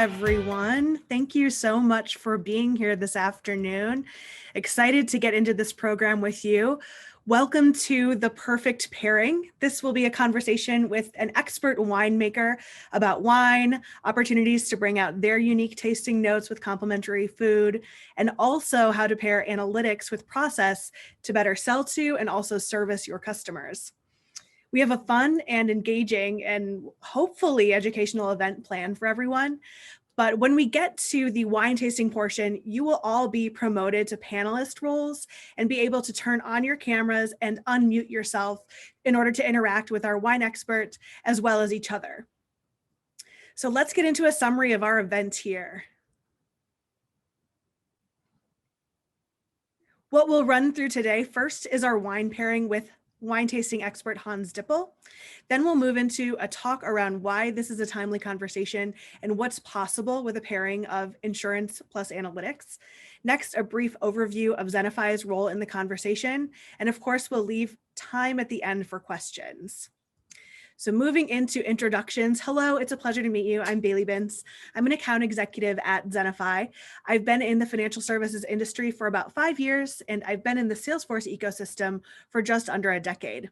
everyone. Thank you so much for being here this afternoon. Excited to get into this program with you. Welcome to The Perfect Pairing. This will be a conversation with an expert winemaker about wine, opportunities to bring out their unique tasting notes with complementary food, and also how to pair analytics with process to better sell to and also service your customers. We have a fun and engaging and hopefully educational event planned for everyone. But when we get to the wine tasting portion, you will all be promoted to panelist roles and be able to turn on your cameras and unmute yourself in order to interact with our wine expert as well as each other. So let's get into a summary of our event here. What we'll run through today first is our wine pairing with wine tasting expert Hans Dippel. Then we'll move into a talk around why this is a timely conversation and what's possible with a pairing of insurance plus analytics. Next, a brief overview of Zenify's role in the conversation. And of course, we'll leave time at the end for questions. So moving into introductions, hello, it's a pleasure to meet you. I'm Bailey Bintz. I'm an account executive at Zenify. I've been in the financial services industry for about 5 years, and I've been in the Salesforce ecosystem for just under a decade.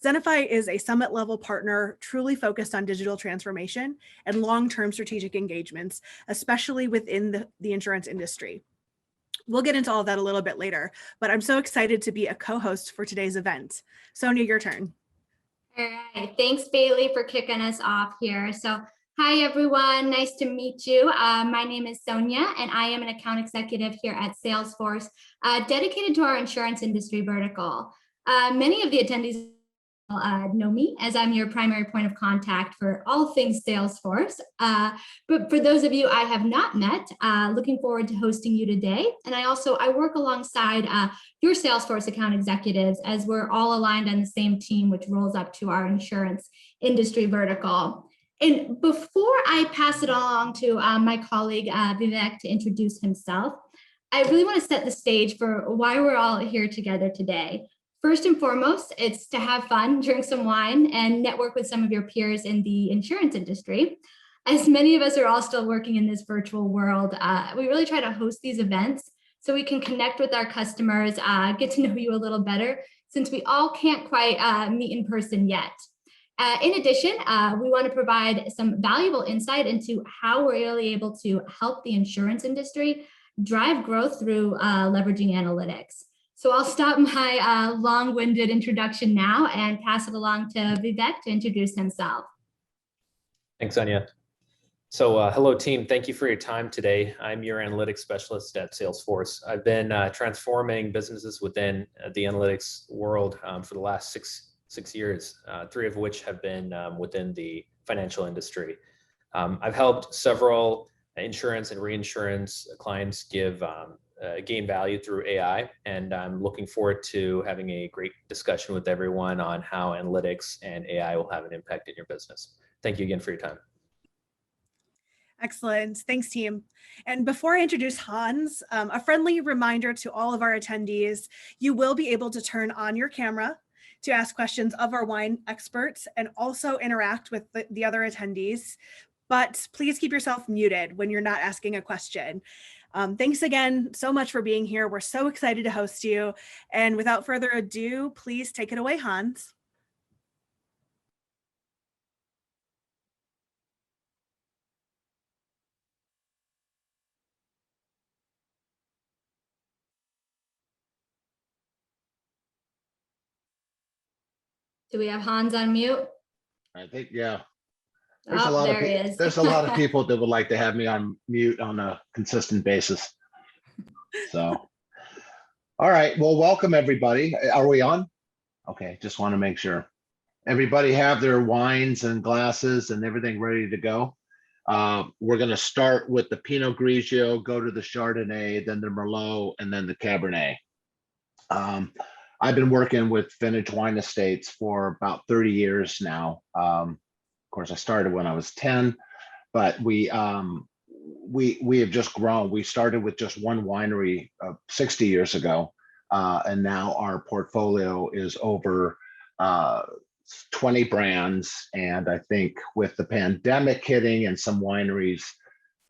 Zenify is a summit level partner truly focused on digital transformation and long-term strategic engagements, especially within the insurance industry. We'll get into all of that a little bit later, but I'm so excited to be a co-host for today's event. Sonia, your turn. All right, thanks Bailey for kicking us off here. So hi everyone, nice to meet you. My name is Sonia and I am an account executive here at Salesforce, dedicated to our insurance industry vertical. Many of the attendees know me as I'm your primary point of contact for all things Salesforce. But for those of you I have not met, looking forward to hosting you today. And I work alongside your Salesforce account executives as we're all aligned on the same team, which rolls up to our insurance industry vertical. And before I pass it along to my colleague Vivek to introduce himself, I really want to set the stage for why we're all here together today. First and foremost, it's to have fun, drink some wine, and network with some of your peers in the insurance industry. As many of us are all still working in this virtual world, we really try to host these events so we can connect with our customers, get to know you a little better, since we all can't quite meet in person yet. In addition, we want to provide some valuable insight into how we're really able to help the insurance industry drive growth through leveraging analytics. So I'll stop my long-winded introduction now and pass it along to Vivek to introduce himself. Thanks, Sonia. So hello, team. Thank you for your time today. I'm your analytics specialist at Salesforce. I've been transforming businesses within the analytics world for the last six years, 3 of which have been within the financial industry. I've helped several insurance and reinsurance clients gain value through AI, and I'm looking forward to having a great discussion with everyone on how analytics and AI will have an impact in your business. Thank you again for your time. Excellent. Thanks, team. And before I introduce Hans, a friendly reminder to all of our attendees, you will be able to turn on your camera to ask questions of our wine experts and also interact with the other attendees. But please keep yourself muted when you're not asking a question. Thanks again so much for being here. We're so excited to host you. And without further ado, please take it away, Hans. Do we have Hans on mute? I think, yeah. There's a lot of people that would like to have me on mute on a consistent basis. So, all right. Well, welcome everybody. Are we on? Okay, just want to make sure. Everybody have their wines and glasses and everything ready to go. We're going to start with the Pinot Grigio, go to the Chardonnay, then the Merlot, and then the Cabernet. I've been working with vintage wine estates for about 30 years now. Of course, I started when I was 10, but we have just grown. We started with just one winery 60 years ago, and now our portfolio is over 20 brands. And I think with the pandemic hitting and some wineries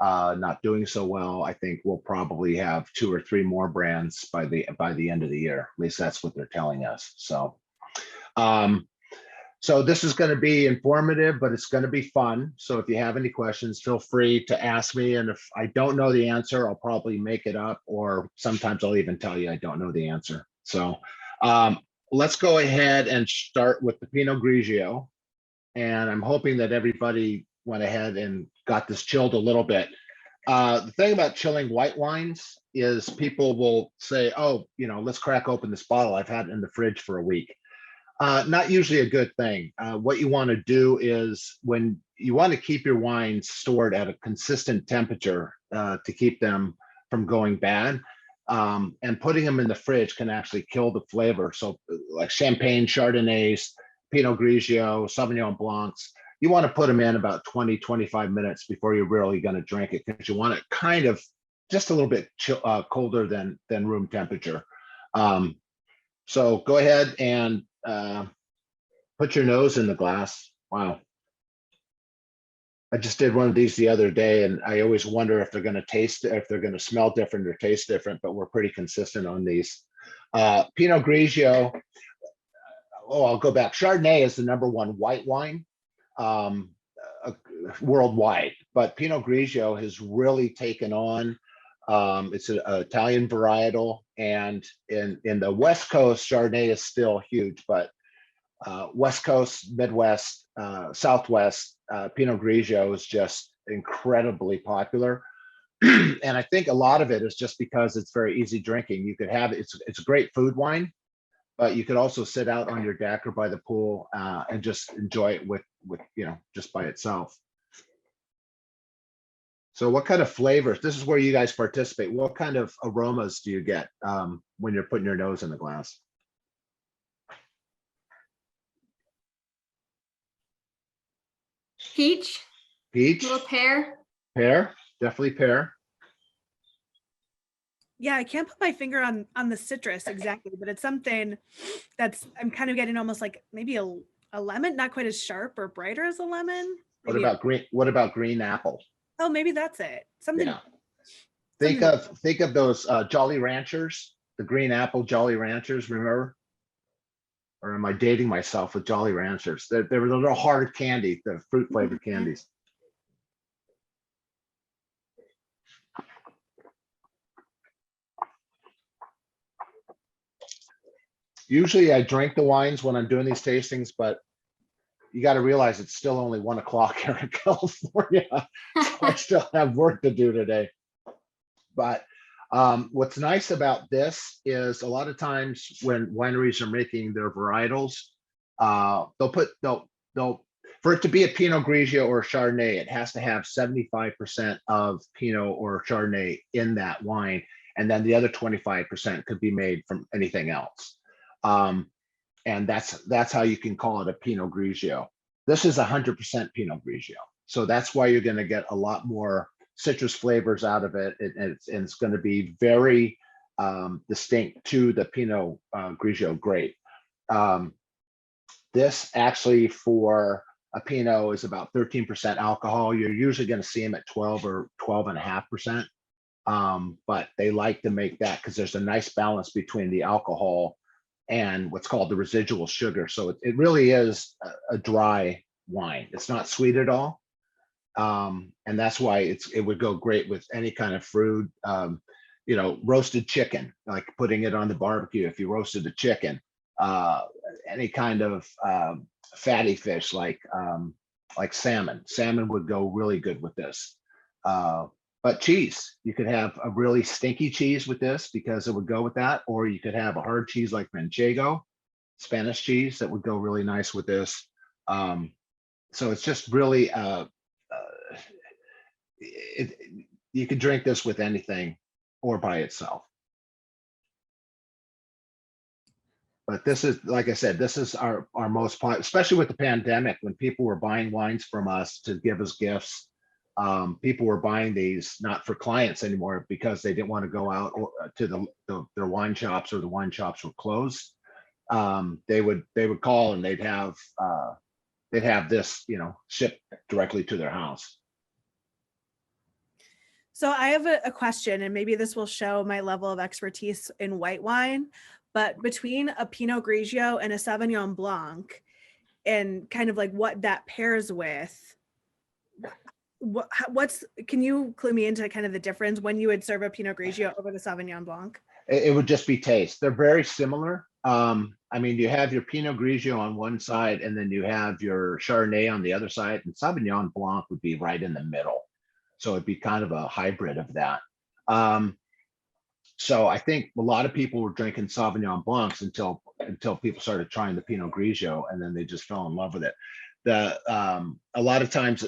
not doing so well. I think we'll probably have 2 or 3 more brands by the end of the year. At least that's what they're telling us. So, so this is going to be informative, but it's going to be fun. So if you have any questions, feel free to ask me. And if I don't know the answer, I'll probably make it up, or sometimes I'll even tell you I don't know the answer. So let's go ahead and start with the Pinot Grigio. And I'm hoping that everybody went ahead and got this chilled a little bit. The thing about chilling white wines is people will say, oh, you know, let's crack open this bottle. I've had it in the fridge for a week. Not usually a good thing. What you want to do is, when you want to keep your wines stored at a consistent temperature to keep them from going bad, and putting them in the fridge can actually kill the flavor. So like Champagne, Chardonnays, Pinot Grigio, Sauvignon Blancs, you want to put them in about 20, 25 minutes before you're really going to drink it, because you want it kind of just a little bit colder than room temperature. So go ahead and put your nose in the glass. Wow. I just did one of these the other day, and I always wonder if they're going to taste, if they're going to smell different or taste different, but we're pretty consistent on these. Pinot Grigio. Oh, I'll go back. Chardonnay is the #1 white wine worldwide, but Pinot Grigio has really taken on. It's an Italian varietal, and in the West Coast, Chardonnay is still huge, but West Coast, Midwest, Southwest, Pinot Grigio is just incredibly popular. And I think a lot of it is just because it's very easy drinking. You could have it's a great food wine, but you could also sit out on your deck or by the pool and just enjoy it with you know, just by itself. So what kind of flavors? This is where you guys participate. What kind of aromas do you get when you're putting your nose in the glass? Peach, Peach, little pear. pear, definitely pear. Yeah, I can't put my finger on the citrus exactly, but it's something that's, I'm kind of getting almost like maybe a lemon, not quite as sharp or brighter as a lemon. What Maybe about green? What about green apple? oh, maybe that's it. Something. Yeah. Think of those Jolly Ranchers, the green apple Jolly Ranchers, remember? Or am I dating myself with Jolly Ranchers? They were a little hard candy, the fruit flavored candies. Usually I drink the wines when I'm doing these tastings, but you got to realize it's still only 1 o'clock here in California. So I still have work to do today. But what's nice about this is a lot of times when wineries are making their varietals, they'll for it to be a Pinot Grigio or a Chardonnay, it has to have 75% of Pinot or Chardonnay in that wine, and then the other 25% could be made from anything else. And that's how you can call it a Pinot Grigio. This is 100% Pinot Grigio, so that's why you're going to get a lot more citrus flavors out of it, and it's going to be very distinct to the Pinot Grigio grape. This actually for a Pinot is about 13% alcohol. You're usually going to see them at 12 or 12.5%, but they like to make that because there's a nice balance between the alcohol and what's called the residual sugar. So it really is a dry wine. It's not sweet at all. And that's why it would go great with any kind of fruit, you know, roasted chicken, like putting it on the barbecue. If you roasted a chicken, any kind of fatty fish like salmon would go really good with this. But cheese, you could have a really stinky cheese with this because it would go with that, or you could have a hard cheese like Manchego, Spanish cheese, that would go really nice with this. So it's just really, you could drink this with anything or by itself. But this is, like I said, this is our most popular, especially with the pandemic, when people were buying wines from us to give us gifts. People were buying these not for clients anymore because they didn't want to go out to their wine shops, or the wine shops were closed. They would call and they'd have this, you know, shipped directly to their house. So I have a question, and maybe this will show my level of expertise in white wine, but between a Pinot Grigio and a Sauvignon Blanc, and kind of like what that pairs with, can you clue me into kind of the difference when you would serve a Pinot Grigio over the Sauvignon Blanc? It would just be taste. They're very similar. I mean, you have your Pinot Grigio on one side, and then you have your Chardonnay on the other side, and Sauvignon Blanc would be right in the middle. So it'd be kind of a hybrid of that. So I think a lot of people were drinking Sauvignon Blancs until people started trying the Pinot Grigio, and then they just fell in love with it. A lot of times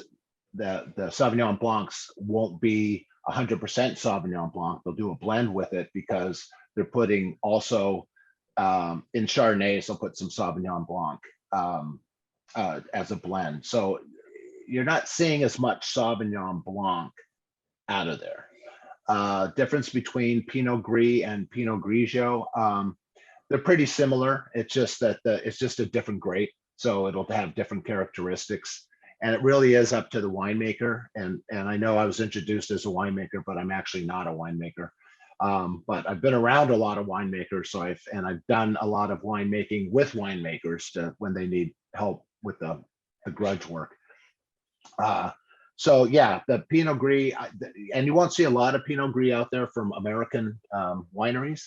the Sauvignon Blancs won't be 100% Sauvignon Blanc. They'll do a blend with it because they're putting also in Chardonnays, they'll put some Sauvignon Blanc as a blend. So you're not seeing as much Sauvignon Blanc out of there. Difference between Pinot Gris and Pinot Grigio, they're pretty similar. It's just that it's just a different grape, so it'll have different characteristics. And it really is up to the winemaker. And I know I was introduced as a winemaker, but I'm actually not a winemaker. But I've been around a lot of winemakers, so I've done a lot of winemaking with winemakers when they need help with the grudge work. So yeah, the Pinot Gris, and you won't see a lot of Pinot Gris out there from American wineries.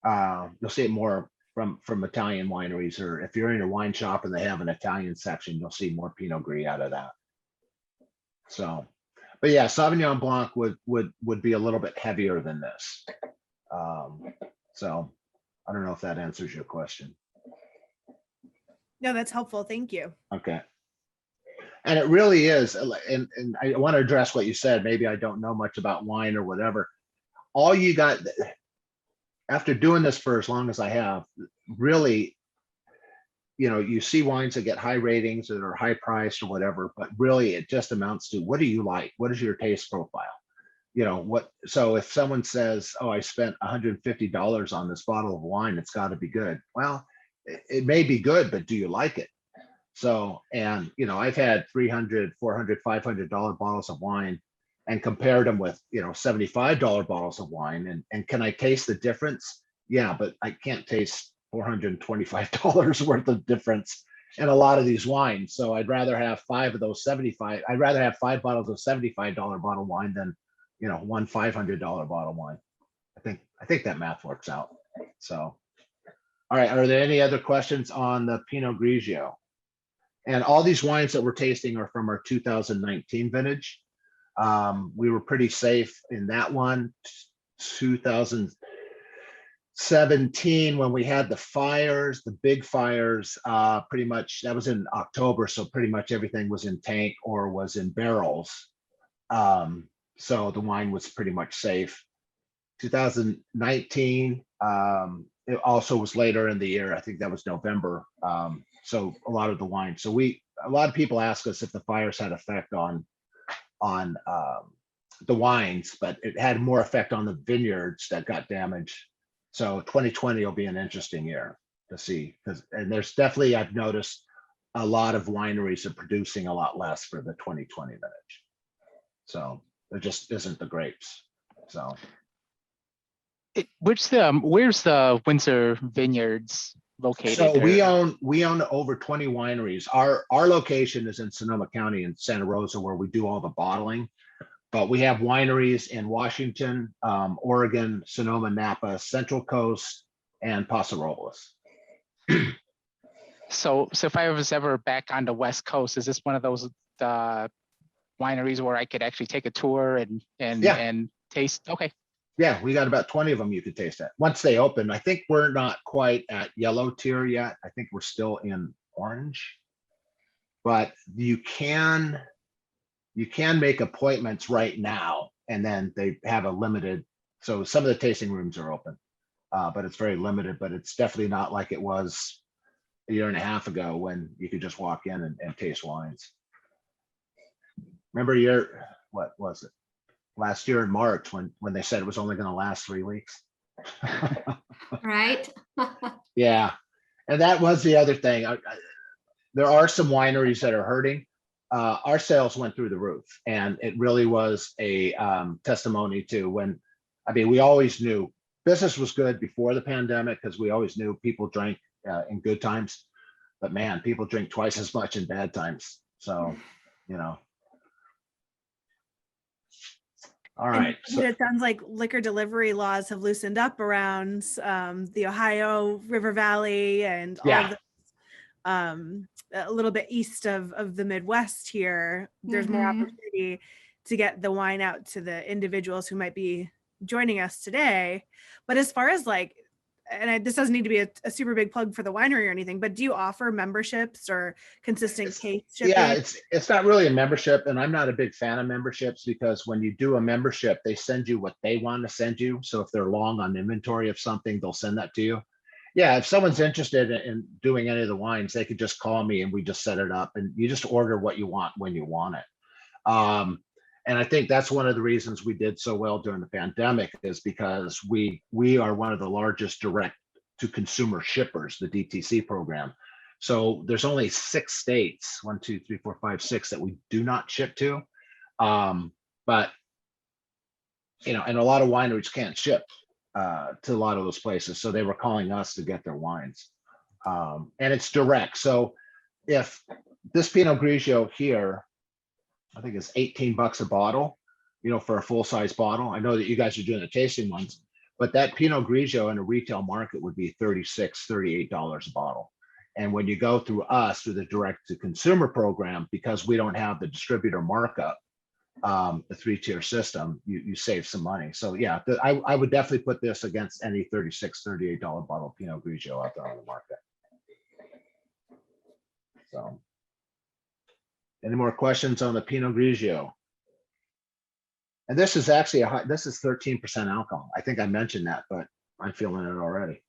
You'll see it more from Italian wineries, or if you're in a wine shop and they have an Italian section, you'll see more Pinot Gris out of that. So, but yeah, Sauvignon Blanc would be a little bit heavier than this. So I don't know if that answers your question. No, that's helpful. Thank you. Okay. And it really is, and I want to address what you said. Maybe I don't know much about wine or whatever. All you got, after doing this for as long as I have, really, you see wines that get high ratings that are high priced or whatever, but really it just amounts to, what do you like? What is your taste profile? So if someone says, oh, I spent $150 on this bottle of wine, it's got to be good. Well, it may be good, but do you like it? So, and I've had $300, $400, $500 bottles of wine and compared them with $75 bottles of wine, and can I taste the difference? Yeah, but I can't taste $425 worth of difference in a lot of these wines. So I'd rather have five of those 75. I'd rather have 5 bottles of $75 bottle wine than one $500 bottle wine. I think that math works out. So, all right, are there any other questions on the Pinot Grigio? And all these wines that we're tasting are from our 2019 vintage. We were pretty safe in that one. 2017, when we had the fires, the big fires, pretty much that was in October. So pretty much everything was in tank or was in barrels. So the wine was pretty much safe. 2019, it also was later in the year. I think that was November. So a lot of the wine. So a lot of people ask us if the fires had effect on the wines, but it had more effect on the vineyards that got damaged. So 2020 will be an interesting year to see, and there's definitely, I've noticed a lot of wineries are producing a lot less for the 2020 vintage. So there just isn't the grapes. So where's the Windsor Vineyards located? So we own over 20 wineries. Our location is in Sonoma County in Santa Rosa, where we do all the bottling. But we have wineries in Washington, Oregon, Sonoma, Napa, Central Coast, and Paso Robles. So if I was ever back on the West Coast, is this one of those wineries where I could actually take a tour and taste? Okay. Yeah, we got about 20 of them you could taste at. Once they open, I think we're not quite at yellow tier yet. I think we're still in orange. But you can make appointments right now, and then they have a limited, so some of the tasting rooms are open, but it's very limited, but it's definitely not like it was a year and a half ago when you could just walk in and taste wines. Remember what was it? Last year in March when they said it was only going to last 3 weeks. Right. Yeah. And that was the other thing. There are some wineries that are hurting. our sales went through the roof, and it really was a testimony to when, I mean, we always knew business was good before the pandemic because we always knew people drank in good times, but man, people drink twice as much in bad times. So, you know. All And right. So, it sounds like liquor delivery laws have loosened up around the Ohio River Valley and all yeah. of the, a little bit east of the Midwest here. There's more Mhm. opportunity to get the wine out to the individuals who might be joining us today. But as far as like, this doesn't need to be a super big plug for the winery or anything, but do you offer memberships or consistent It's- case yeah, shipping? it's not really a membership, and I'm not a big fan of memberships because when you do a membership, they send you what they want to send you. So if they're long on inventory of something, they'll send that to you. Yeah, if someone's interested in doing any of the wines, they could just call me and we just set it up, and you just order what you want when you want it. And I think that's one of the reasons we did so well during the pandemic is because we are one of the largest direct to consumer shippers, the DTC program. So there's only 6 states, 1, 2, 3, 4, 5, 6 that we do not ship to. But you know, and a lot of wineries can't ship to a lot of those places. So they were calling us to get their wines. And it's direct. So if this Pinot Grigio here, I think it's 18 bucks a bottle, you know, for a full size bottle. I know that you guys are doing the tasting ones, but that Pinot Grigio in a retail market would be $36, $38 a bottle. And when you go through us, through the direct to consumer program, because we don't have the distributor markup, the 3-tier system, you save some money. So yeah, I would definitely put this against any $36, $38 bottle of Pinot Grigio out there on the market. So. Any more questions on the Pinot Grigio? And this is actually this is 13% alcohol. I think I mentioned that, but I'm feeling it already.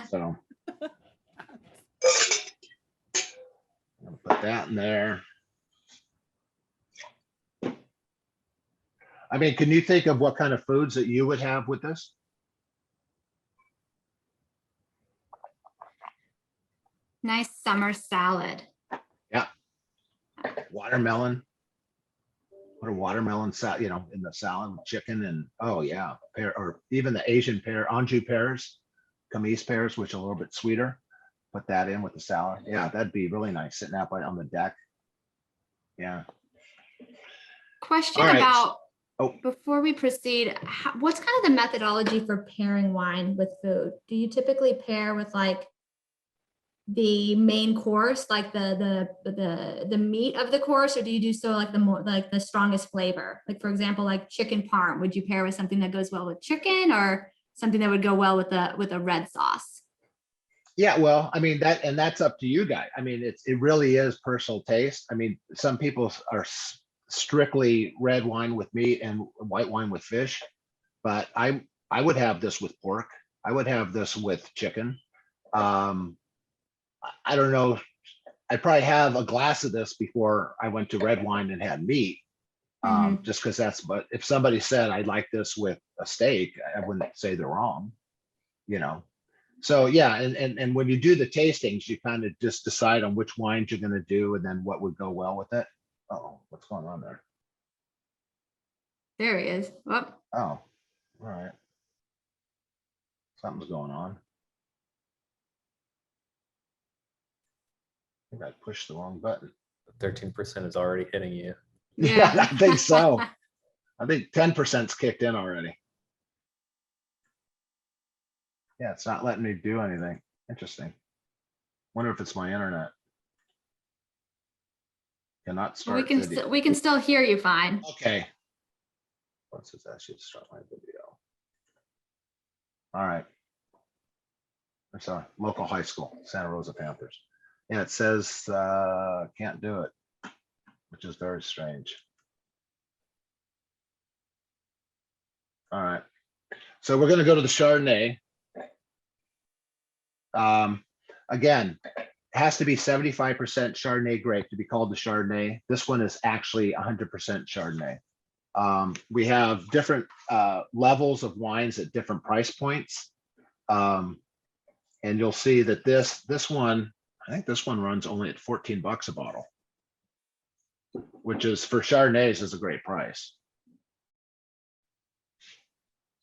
So I'm gonna put that in there. I mean, can you think of what kind of foods that you would have with this? Nice summer salad. Watermelon. Put a watermelon salad, you know, in the salad with chicken and oh yeah, pear, or even the Asian pear, Anjou pears, Camise pears, which are a little bit sweeter. Put that in with the salad. Yeah, that'd be really nice sitting out on the deck. Yeah. Question All right. about, Oh. before we proceed, what's kind of the methodology for pairing wine with food? Do you typically pair with like the main course, like the meat of the course, or do you do so like the more like the strongest flavor? Like for example, like chicken parm, would you pair with something that goes well with chicken or something that would go well with a red sauce? Yeah, well, I mean that's up to you guys. I mean, it really is personal taste. I mean, some people are strictly red wine with meat and white wine with fish, but I would have this with pork. I would have this with chicken. I don't know. I'd probably have a glass of this before I went to red wine and had meat. Just because that's, but if somebody said I'd like this with a steak, I wouldn't say they're wrong, you know. So yeah, and when you do the tastings, you kind of just decide on which wines you're going to do and then what would go well with it. Oh, what's going on there? There he is. Oh. Oh, all right. Something's going on. I think I pushed the wrong button. 13% is already hitting you. Yeah, I think so. I think 10%'s kicked in already. Yeah, it's not letting me do anything. Interesting. Wonder if it's my internet. Cannot start video. We can still hear you fine. Okay. What's this? I should start my video. All right. It's a local high school, Santa Rosa Panthers. Yeah, it says can't do it, which is very strange. All right. So we're going to go to the Chardonnay. Again, it has to be 75% Chardonnay grape to be called the Chardonnay. This one is actually 100% Chardonnay. We have different levels of wines at different price points. And you'll see that this one, I think this one runs only at 14 bucks a bottle. which is for Chardonnays is a great price.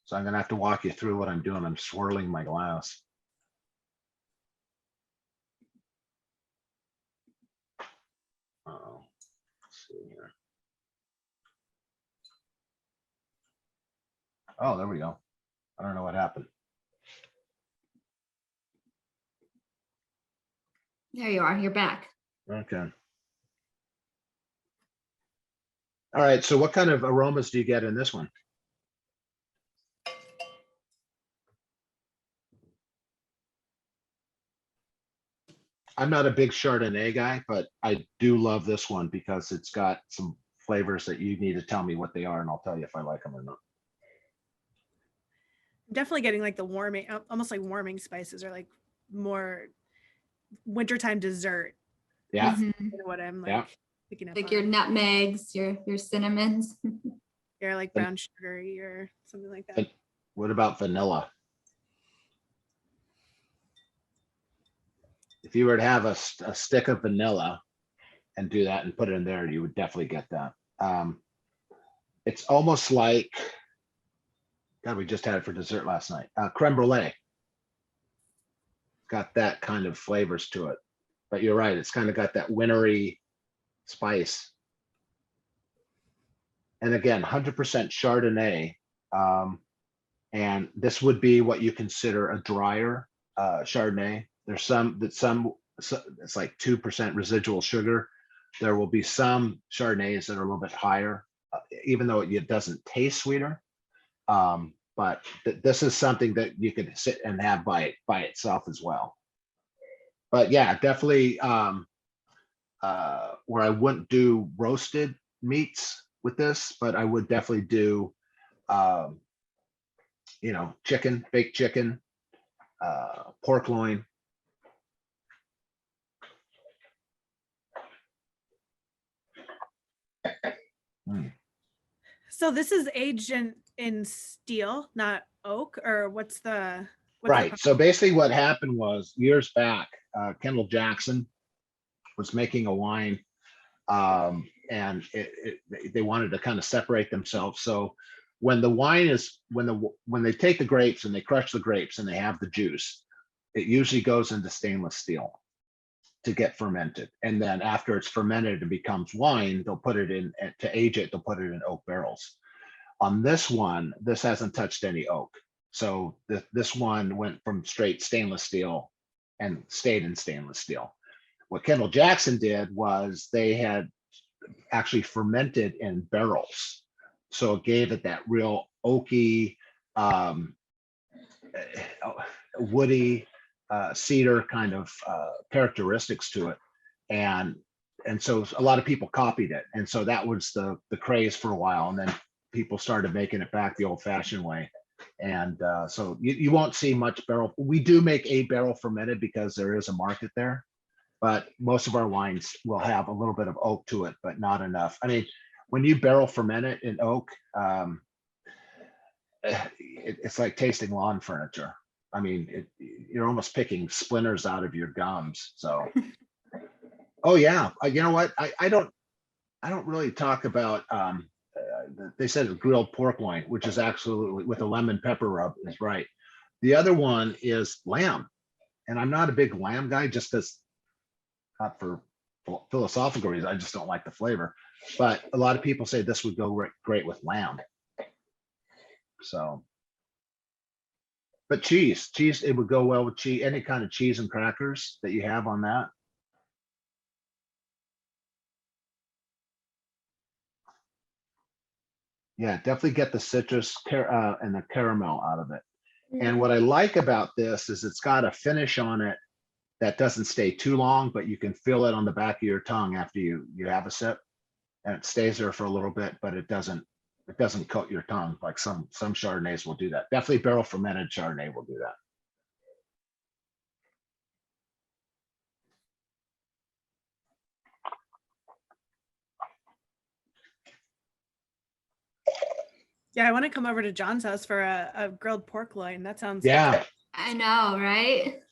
So I'm gonna have to walk you through what I'm doing. I'm swirling my glass. Uh-oh. Let's see here. Oh, there we go. I don't know what happened. There you are. You're back. Okay. All right, so what kind of aromas do you get in this one? I'm not a big Chardonnay guy, but I do love this one because it's got some flavors that you need to tell me what they are, and I'll tell you if I like them or not. I'm definitely getting like the warming, almost like warming spices, or like more wintertime dessert. Yeah, Mhm. You know what I'm Yeah. like picking up Like on. your nutmegs, your cinnamons. Or like brown sugary or something like that. And what about vanilla? If you were to have a stick of vanilla and do that and put it in there, you would definitely get that. It's almost like, God, we just had it for dessert last night. Creme brulee. Got that kind of flavors to it. But you're right, it's kind of got that wintry spice. And again, 100% Chardonnay. And this would be what you consider a drier Chardonnay. There's some it's like 2% residual sugar. There will be some Chardonnays that are a little bit higher, even though it doesn't taste sweeter. But this is something that you could sit and have by itself as well. But yeah, definitely where I wouldn't do roasted meats with this, but I would definitely do chicken, baked chicken, pork loin. So this is aged in steel, not oak, or what's the Right. So basically what happened was years back, Kendall Jackson was making a wine, and they wanted to kind of separate themselves. So when the wine is, when they take the grapes and they crush the grapes and they have the juice, it usually goes into stainless steel to get fermented. And then after it's fermented and becomes wine, they'll put it in, to age it, they'll put it in oak barrels. On this one, this hasn't touched any oak. So this one went from straight stainless steel and stayed in stainless steel. What Kendall Jackson did was they had actually fermented in barrels. So it gave it that real oaky, woody, cedar kind of characteristics to it. And so a lot of people copied it. And so that was the craze for a while. And then people started making it back the old fashioned way. And so you won't see much barrel. We do make a barrel fermented because there is a market there, but most of our wines will have a little bit of oak to it, but not enough. I mean, when you barrel ferment it in oak, it's like tasting lawn furniture. I mean, you're almost picking splinters out of your gums. So, oh yeah, you know what? I don't really talk about. They said grilled pork loin, which is absolutely with a lemon pepper rub is right. The other one is lamb, and I'm not a big lamb guy, just because, not for philosophical reasons, I just don't like the flavor. But a lot of people say this would go great with lamb. So, but cheese, it would go well with cheese, any kind of cheese and crackers that you have on that. Yeah, definitely get the citrus and the caramel out of it. And what I like about this is it's got a finish on it that doesn't stay too long, but you can feel it on the back of your tongue after you have a sip, and it stays there for a little bit, but it doesn't coat your tongue like some Chardonnays will do that. Definitely barrel fermented Chardonnay will do that. Yeah, I want to come over to John's house for a grilled pork loin. That sounds Yeah. I know, right?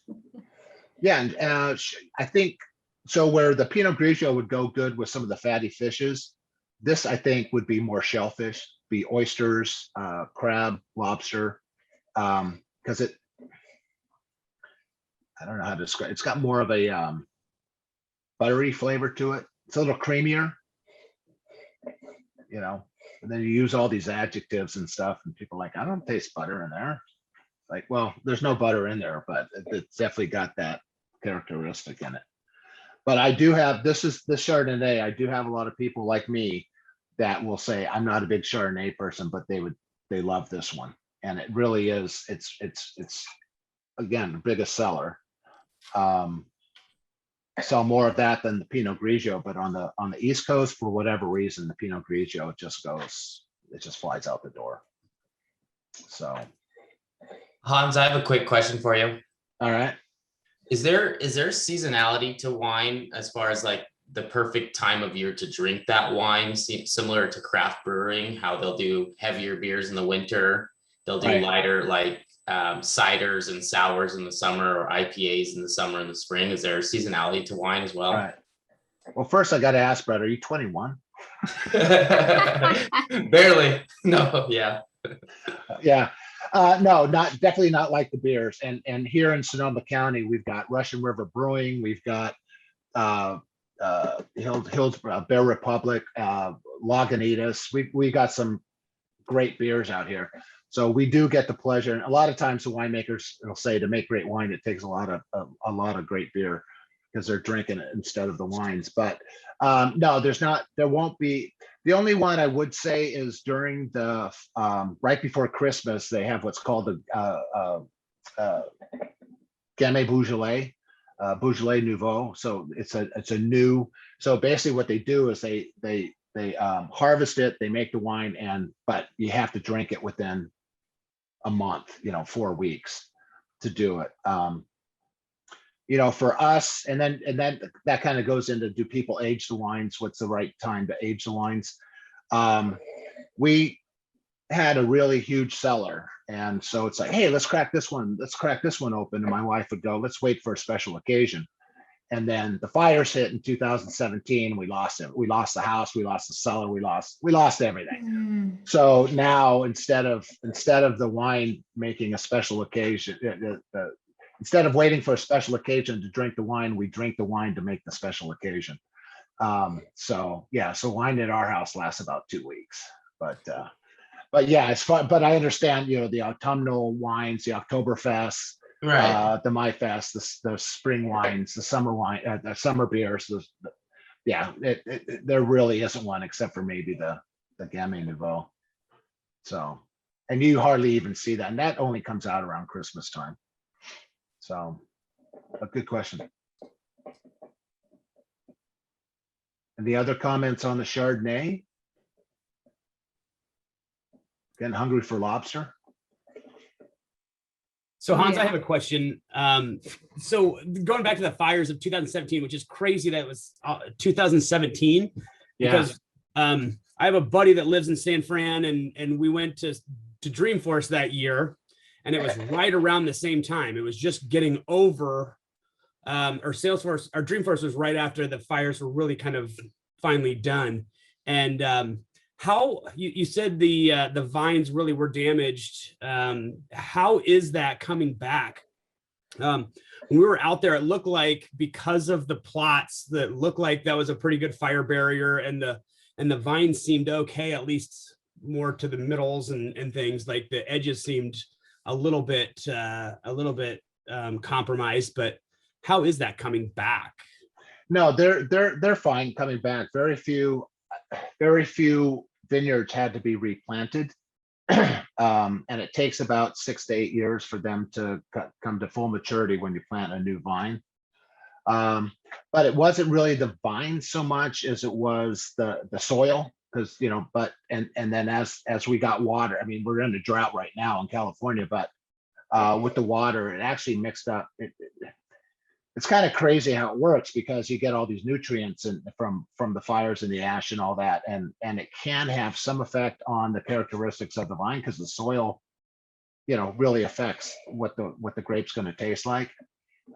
Yeah, and I think so. Where the Pinot Grigio would go good with some of the fatty fishes, this I think would be more shellfish, be oysters, crab, lobster, because I don't know how to describe. It's got more of a buttery flavor to it. It's a little creamier, you know. And then you use all these adjectives and stuff, and people are like, I don't taste butter in there. Like, well, there's no butter in there, but it's definitely got that characteristic in it. But I do have this Chardonnay. I do have a lot of people like me that will say I'm not a big Chardonnay person, but they love this one, and it really is. It's again the biggest seller. I sell more of that than the Pinot Grigio, but on the East Coast, for whatever reason, the Pinot Grigio just flies out the door. So, Hans, I have a quick question for you. all right. Is there seasonality to wine as far as like the perfect time of year to drink that wine, similar to craft brewing, how they'll do heavier beers in the winter, they'll do Right. lighter like ciders and sours in the summer, or IPAs in the summer and the spring? Is there seasonality to wine as well? All right. Well, first I got to ask, Brett, are you 21? Barely. No, yeah. Yeah. No, definitely not like the beers. And here in Sonoma County, we've got Russian River Brewing, we've got Hillsborough, Bear Republic, Lagunitas. We got some great beers out here. So we do get the pleasure. And a lot of times the winemakers will say to make great wine, it takes a lot of great beer because they're drinking it instead of the wines. But no, there won't be. The only one I would say is during the right before Christmas, they have what's called the Gamay Beaujolais, Beaujolais Nouveau. So it's a new. So basically, what they do is they harvest it, they make the wine, but you have to drink it within a month, 4 weeks to do it. For us, and then that kind of goes into, do people age the wines? What's the right time to age the wines? We had a really huge cellar, and so it's like, hey, let's crack this one open. And my wife would go, let's wait for a special occasion. And then the fires hit in 2017. We lost it. We lost the house. We lost the cellar. We lost everything. So now instead of the wine making a special occasion, instead of waiting for a special occasion to drink the wine, we drink the wine to make the special occasion. So wine at our house lasts about 2 weeks. But yeah, it's fun. But I understand, the autumnal wines, the Oktoberfest. Right. The MaiFest, the spring wines, the summer wine, the summer beers. There really isn't one except for maybe the Gamay Nouveau. So, and you hardly even see that, and that only comes out around Christmas time. So, a good question. Any other comments on the Chardonnay? Getting hungry for lobster? So Hans, I have a question. So going back to the fires of 2017, which is crazy that it was 2017, because I have a buddy that lives in San Fran, and we went to Dreamforce that year, and it was right around the same time. It was just getting over, or Salesforce, or Dreamforce was right after the fires were really kind of finally done. And how you said the vines really were damaged. How is that coming back? When we were out there, it looked like, because of the plots, that looked like that was a pretty good fire barrier, and the vines seemed okay, at least more to the middles and things. Like the edges seemed a little bit compromised. But how is that coming back? No, they're fine coming back. Very few vineyards had to be replanted, and it takes about 6 to 8 years for them to come to full maturity when you plant a new vine. But it wasn't really the vine so much as it was the soil, because and then as we got water, I mean, we're in a drought right now in California, but with the water, it actually mixed up. It's kind of crazy how it works, because you get all these nutrients from the fires and the ash and all that, and it can have some effect on the characteristics of the vine, because the soil, really affects what the grape's going to taste like.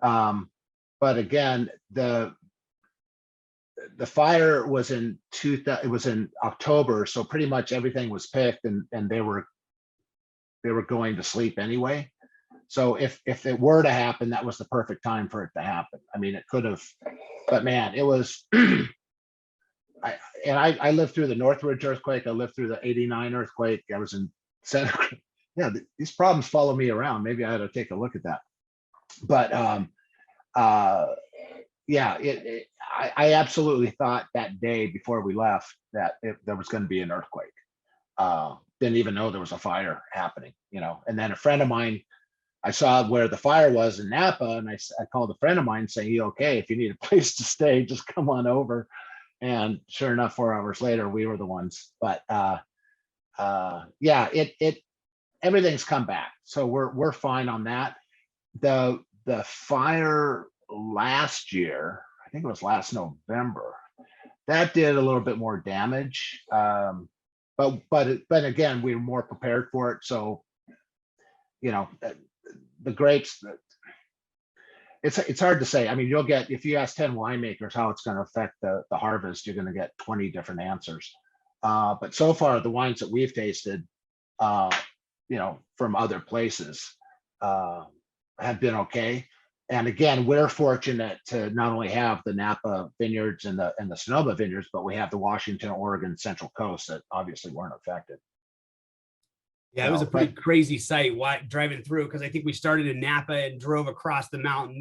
But again, the the fire was in it was in October, so pretty much everything was picked and they were going to sleep anyway. So if it were to happen, that was the perfect time for it to happen. I mean, it could have, but man, it was. I lived through the Northridge earthquake. I lived through the '89 earthquake. I was in Center. Yeah, these problems follow me around. Maybe I ought to take a look at that. But yeah, I absolutely thought that day before we left that there was going to be an earthquake. Didn't even know there was a fire happening, you know. And then a friend of mine, I saw where the fire was in Napa, and I called a friend of mine saying, "You okay? If you need a place to stay, just come on over." And sure enough, 4 hours later, we were the ones. But yeah, everything's come back, so we're fine on that. The fire last year, I think it was last November, that did a little bit more damage. But again, we were more prepared for it. So, you know, the grapes, it's hard to say. I mean, you'll get, if you ask 10 winemakers how it's going to affect the harvest, you're going to get 20 different answers. But so far, the wines that we've tasted, you know, from other places have been okay. And again, we're fortunate to not only have the Napa vineyards and the Sonoma vineyards, but we have the Washington, Oregon, Central Coast that obviously weren't affected. Yeah, it was a pretty crazy sight driving through, because I think we started in Napa and drove across the mountain,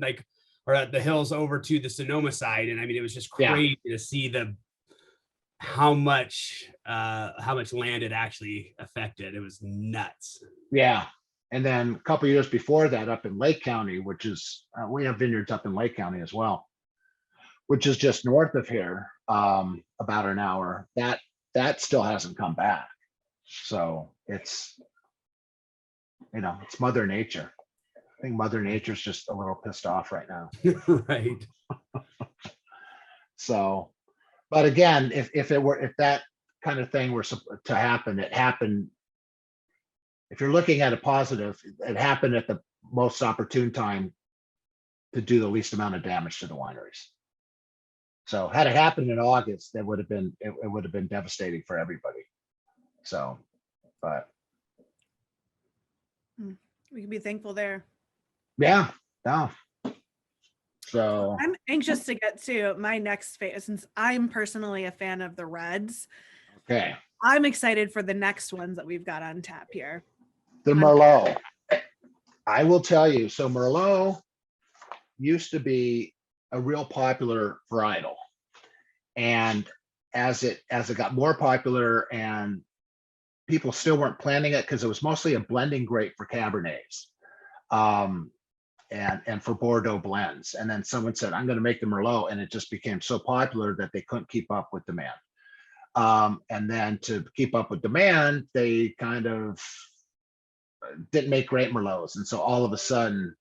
or the hills over to the Sonoma side. And I mean, it was just crazy to see how much land it actually affected. It was nuts. Yeah. And then a couple of years before that, up in Lake County, which is, we have vineyards up in Lake County as well, which is just north of here, about an hour, that still hasn't come back. So it's, you know, it's Mother Nature. I think Mother Nature's just a little pissed off right now. Right. So, but again, if that kind of thing were to happen, it happened. If you're looking at a positive, it happened at the most opportune time to do the least amount of damage to the wineries. So had it happened in August, that would have been, it would have been devastating for everybody. So, but we can be thankful there. yeah, no. So I'm anxious to get to my next phase, since I'm personally a fan of the reds. okay, I'm excited for the next ones that we've got on tap here. the Merlot. I will tell you, so Merlot used to be a real popular varietal. And as it got more popular and people still weren't planting it, because it was mostly a blending grape for Cabernets and for Bordeaux blends. And then someone said, I'm going to make the Merlot. And it just became so popular that they couldn't keep up with demand. And then to keep up with demand, they kind of didn't make great Merlots. And so all of a sudden,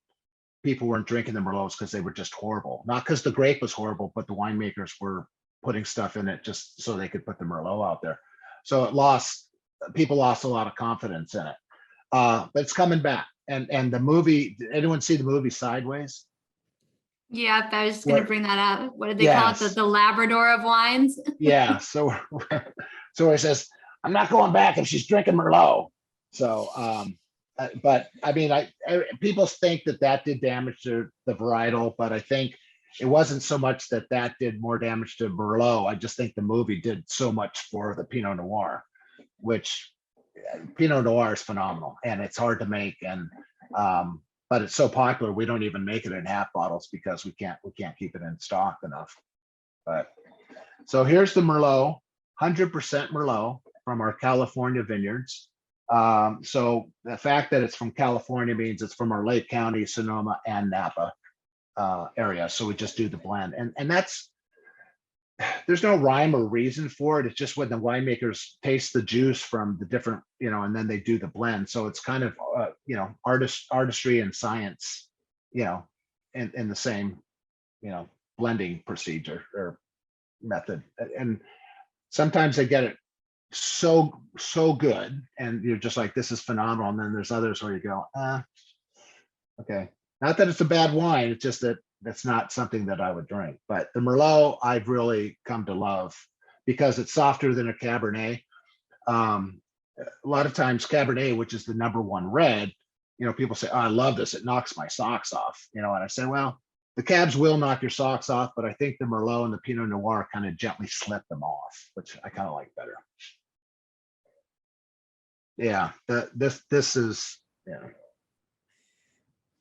people weren't drinking the Merlots because they were just horrible. Not because the grape was horrible, but the winemakers were putting stuff in it just so they could put the Merlot out there. So people lost a lot of confidence in it. But it's coming back. And the movie, did anyone see the movie Sideways? Yeah, I was just going to bring that up. What did they call it? The Labrador of wines? Yeah. So it says, I'm not going back if she's drinking Merlot. So, but I mean, people think that did damage to the varietal, but I think it wasn't so much that did more damage to Merlot. I just think the movie did so much for the Pinot Noir, which Pinot Noir is phenomenal and it's hard to make. And, but it's so popular, we don't even make it in half bottles because we can't keep it in stock enough. But so here's the Merlot, 100% Merlot from our California vineyards. So the fact that it's from California means it's from our Lake County, Sonoma, and Napa area. So we just do the blend, and that's, there's no rhyme or reason for it. It's just when the winemakers taste the juice from the different, you know, and then they do the blend. So it's kind of you know, artistry and science, you know, in the same, you know, blending procedure or method. And sometimes they get it so good and you're just like, this is phenomenal. And then there's others where you go, okay, not that it's a bad wine, it's just that that's not something that I would drink. But the Merlot, I've really come to love because it's softer than a Cabernet. A lot of times Cabernet, which is the #1 red, people say, oh, I love this. It knocks my socks off, and I say, well, the Cabs will knock your socks off, but I think the Merlot and the Pinot Noir kind of gently slip them off, which I kind of like better. Yeah, this is, yeah.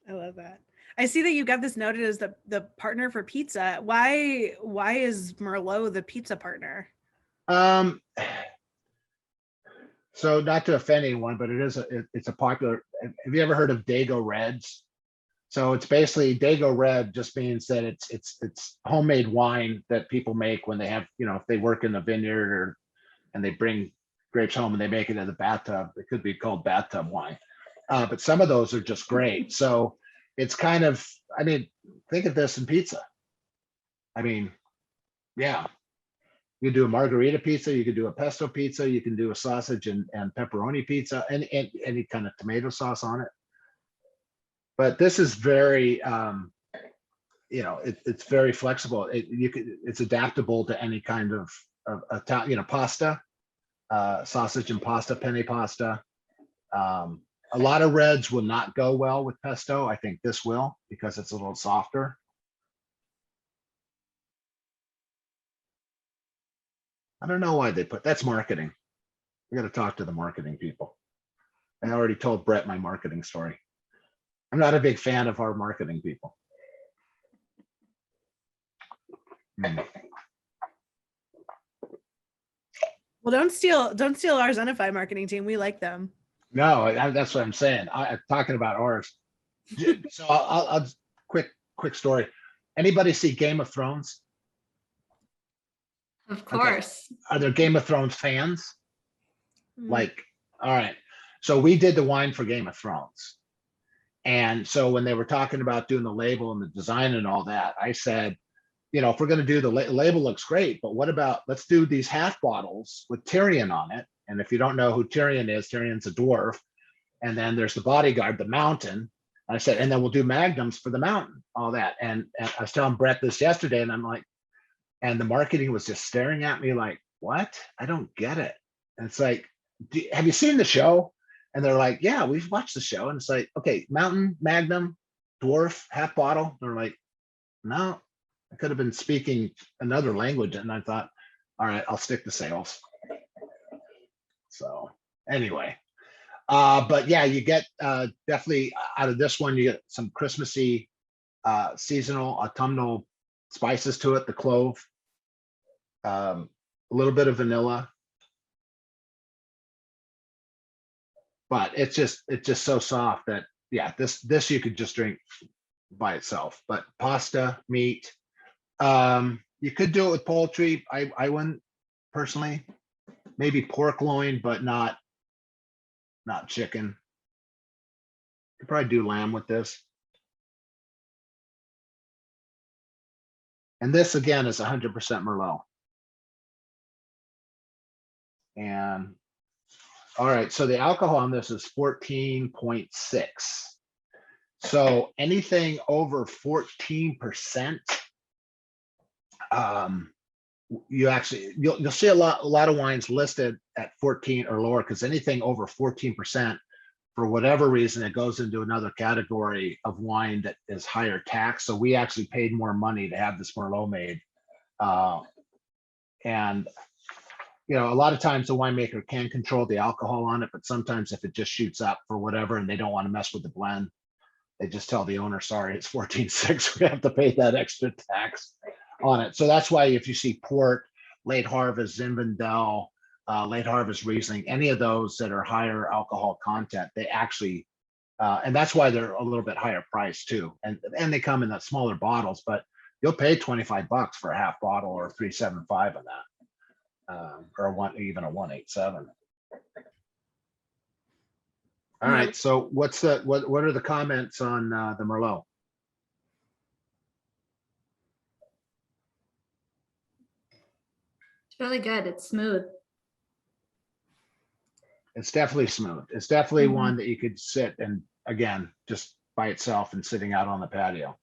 I love that. I see that you got this noted as the partner for pizza. Why is Merlot the pizza partner? So not to offend anyone, but it's a popular. Have you ever heard of Dago Reds? So it's basically Dago Red just means that it's homemade wine that people make when they have, if they work in a vineyard and they bring grapes home and they make it in the bathtub. It could be called bathtub wine. But some of those are just great. So it's kind of, think of this in pizza. Yeah. You could do a margarita pizza, you could do a pesto pizza, you can do a sausage and pepperoni pizza, and any kind of tomato sauce on it. But this is very, it's very flexible. It's adaptable to any kind of pasta, sausage and pasta, penne pasta. A lot of reds will not go well with pesto. I think this will because it's a little softer. I don't know why they that's marketing. We got to talk to the marketing people. I already told Brett my marketing story. I'm not a big fan of our marketing people. Well, don't steal our Zenify marketing team. We like them. No, that's what I'm saying. I'm talking about ours. So I'll quick story. Anybody see Game of Thrones? Of course. Okay. Are there Game of Thrones fans? Mm. All right. So we did the wine for Game of Thrones. And so when they were talking about doing the label and the design and all that, I said, if we're going to do the label looks great, but what about, let's do these half bottles with Tyrion on it. And if you don't know who Tyrion is, Tyrion's a dwarf. And then there's the bodyguard, the mountain. I said, and then we'll do magnums for the mountain, all that. And I was telling Brett this yesterday, and I'm like, and the marketing was just staring at me like, what? I don't get it. And it's like, have you seen the show? And they're like, yeah, we've watched the show. And it's like, okay, mountain, magnum, dwarf, half bottle. They're like, no, I could have been speaking another language. And I thought, all right, I'll stick to sales. So anyway, but yeah, you get definitely out of this one, you get some Christmassy, seasonal, autumnal spices to it, the clove, a little bit of vanilla. But it's just so soft that, yeah, this you could just drink by itself. But pasta, meat, you could do it with poultry. I wouldn't personally. Maybe pork loin, but not chicken. Could probably do lamb with this. And this again is 100% Merlot. And all right, so the alcohol on this is 14.6. So anything over 14%, you'll see a lot of wines listed at 14 or lower, because anything over 14%, for whatever reason, it goes into another category of wine that is higher tax. So we actually paid more money to have this Merlot made. And a lot of times the winemaker can control the alcohol on it, but sometimes if it just shoots up for whatever and they don't want to mess with the blend, they just tell the owner, sorry, it's 14.6, we have to pay that extra tax on it. So that's why if you see port, late harvest, Zinfandel, late harvest Riesling, any of those that are higher alcohol content, they actually, and that's why they're a little bit higher price too. And they come in that smaller bottles, but you'll pay $25 for a half bottle or 375 on that, or even a 187. All right. So what are the comments on the Merlot? It's really good. It's smooth. It's definitely smooth. It's definitely one that you could sit and, again, just by itself and sitting out on the patio.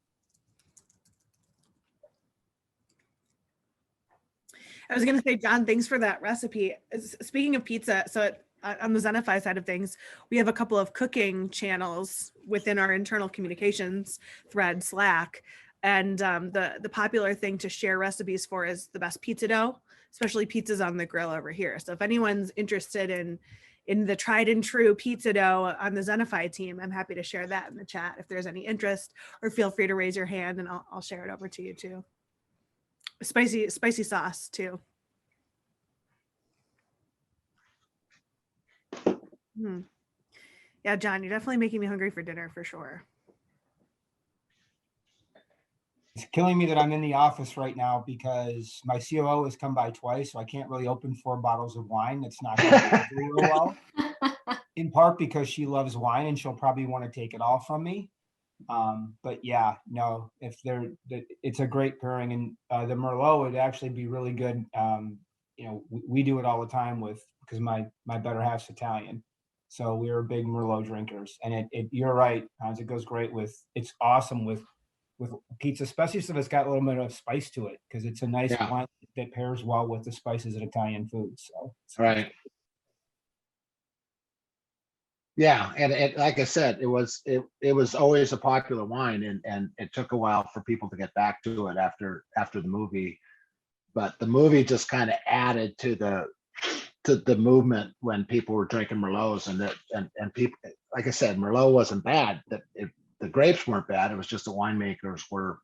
I was going to say, John, thanks for that recipe. Speaking of pizza, so on the Zenify side of things, we have a couple of cooking channels within our internal communications thread, Slack. And the popular thing to share recipes for is the best pizza dough, especially pizzas on the grill over here. So if anyone's interested in the tried and true pizza dough on the Zenify team, I'm happy to share that in the chat if there's any interest, or feel free to raise your hand and I'll share it over to you too. Spicy sauce too. Yeah, John, you're definitely making me hungry for dinner for sure. It's killing me that I'm in the office right now because my COO has come by twice, so I can't really open 4 bottles of wine. It's not going to do real well. In part because she loves wine and she'll probably want to take it all from me. But yeah, no, it's a great pairing, and the Merlot would actually be really good. You know, we do it all the time because my better half's Italian, so we're big Merlot drinkers. And you're right, Hans, it goes great it's awesome with pizza, especially if it's got a little bit of spice to it, because it's a nice wine that pairs well with the spices of Italian food. So Right. Yeah, and like I said, it was always a popular wine, and it took a while for people to get back to it after the movie, but the movie just kind of added to the movement when people were drinking Merlots, and people, like I said, Merlot wasn't bad. The grapes weren't bad. It was just the winemakers were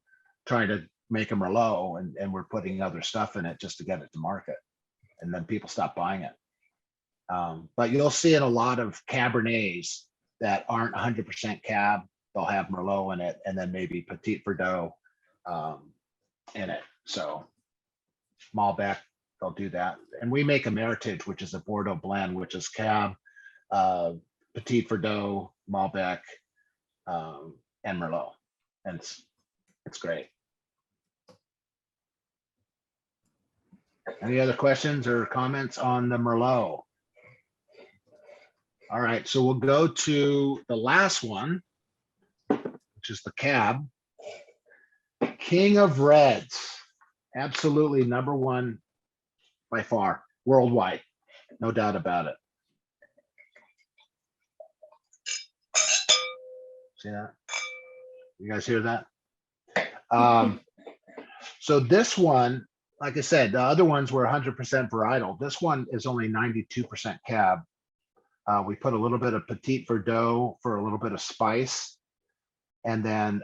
trying to make a Merlot and were putting other stuff in it just to get it to market, and then people stopped buying it. But you'll see in a lot of Cabernets that aren't 100% Cab, they'll have Merlot in it, and then maybe Petit Verdot in it. So Malbec, they'll do that. And we make a Meritage, which is a Bordeaux blend, which is Cab, Petit Verdot, Malbec, and Merlot. And it's great. Any other questions or comments on the Merlot? All right, so we'll go to the last one, which is the Cab. King of Reds, absolutely #1 by far, worldwide, no doubt about it. See that? You guys hear that? So this one, like I said, the other ones were 100% varietal. This one is only 92% Cab. We put a little bit of Petit Verdot for a little bit of spice. And then,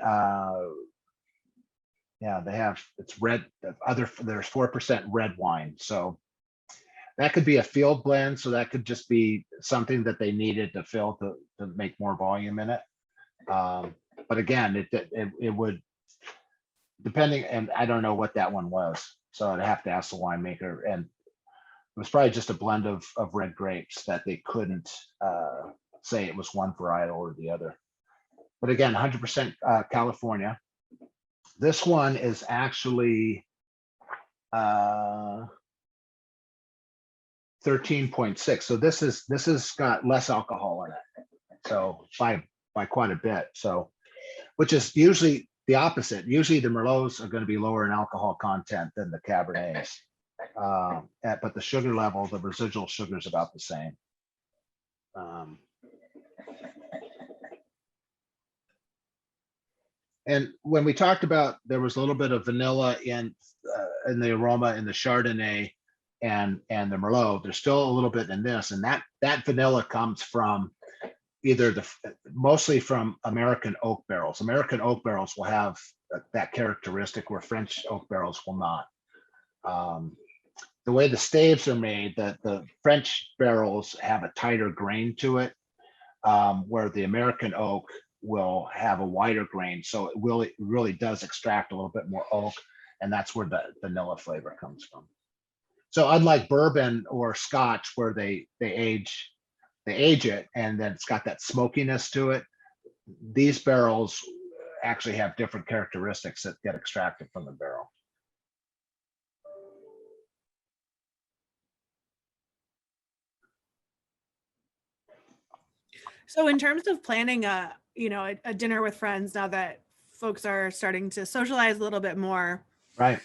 yeah, it's red, there's 4% red wine. So that could be a field blend. So that could just be something that they needed to fill to make more volume in it. But again, it would, depending, and I don't know what that one was. So I'd have to ask the winemaker, and it was probably just a blend of red grapes that they couldn't say it was one varietal or the other. But again, 100% California. This one is actually 13.6. So this has got less alcohol in it. So by quite a bit. So, which is usually the opposite. Usually the Merlots are going to be lower in alcohol content than the Cabernets. But the sugar level, the residual sugar is about the same. And when we talked about, there was a little bit of vanilla in the aroma in the Chardonnay and the Merlot. There's still a little bit in this, and that vanilla comes from either mostly from American oak barrels. American oak barrels will have that characteristic where French oak barrels will not. The way the staves are made, the French barrels have a tighter grain to it, where the American oak will have a wider grain. So it really does extract a little bit more oak, and that's where the vanilla flavor comes from. So unlike bourbon or Scotch, where they age it and then it's got that smokiness to it, these barrels actually have different characteristics that get extracted from the barrel. So in terms of planning a dinner with friends, now that folks are starting to socialize a little bit more, Right.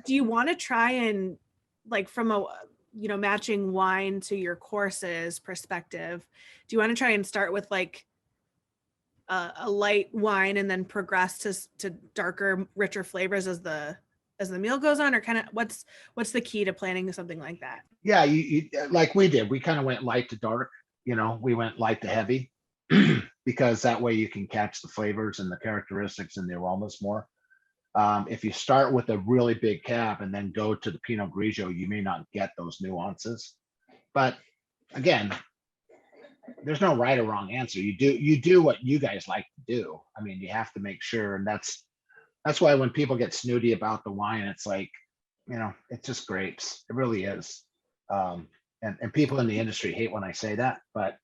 do you want to try and like from a, matching wine to your courses perspective, do you want to try and start with like a light wine and then progress to darker, richer flavors as the meal goes on, or kind of what's the key to planning something like that? Yeah, you like we did. We kind of went light to dark. We went light to heavy because that way you can catch the flavors and the characteristics and the aromas more. If you start with a really big cab and then go to the Pinot Grigio, you may not get those nuances. But again, there's no right or wrong answer. You do what you guys like to do. I mean, you have to make sure, and that's why when people get snooty about the wine, it's like, it's just grapes. It really is. And people in the industry hate when I say that, but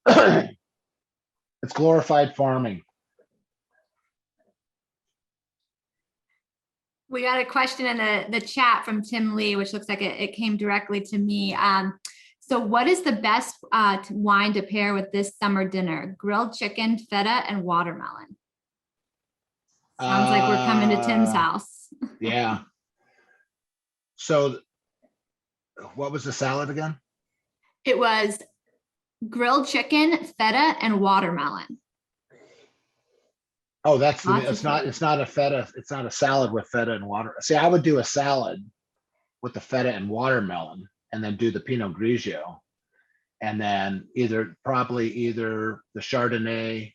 it's glorified farming. We got a question in the chat from Tim Lee, which looks like it came directly to me. So what is the best wine to pair with this summer dinner? Grilled chicken, feta, and watermelon. Sounds like we're coming to Tim's house. Yeah. So what was the salad again? It was grilled chicken, feta, and watermelon. Oh, it's not a feta. It's not a salad with feta and water. See, I would do a salad with the feta and watermelon and then do the Pinot Grigio. And then probably either the Chardonnay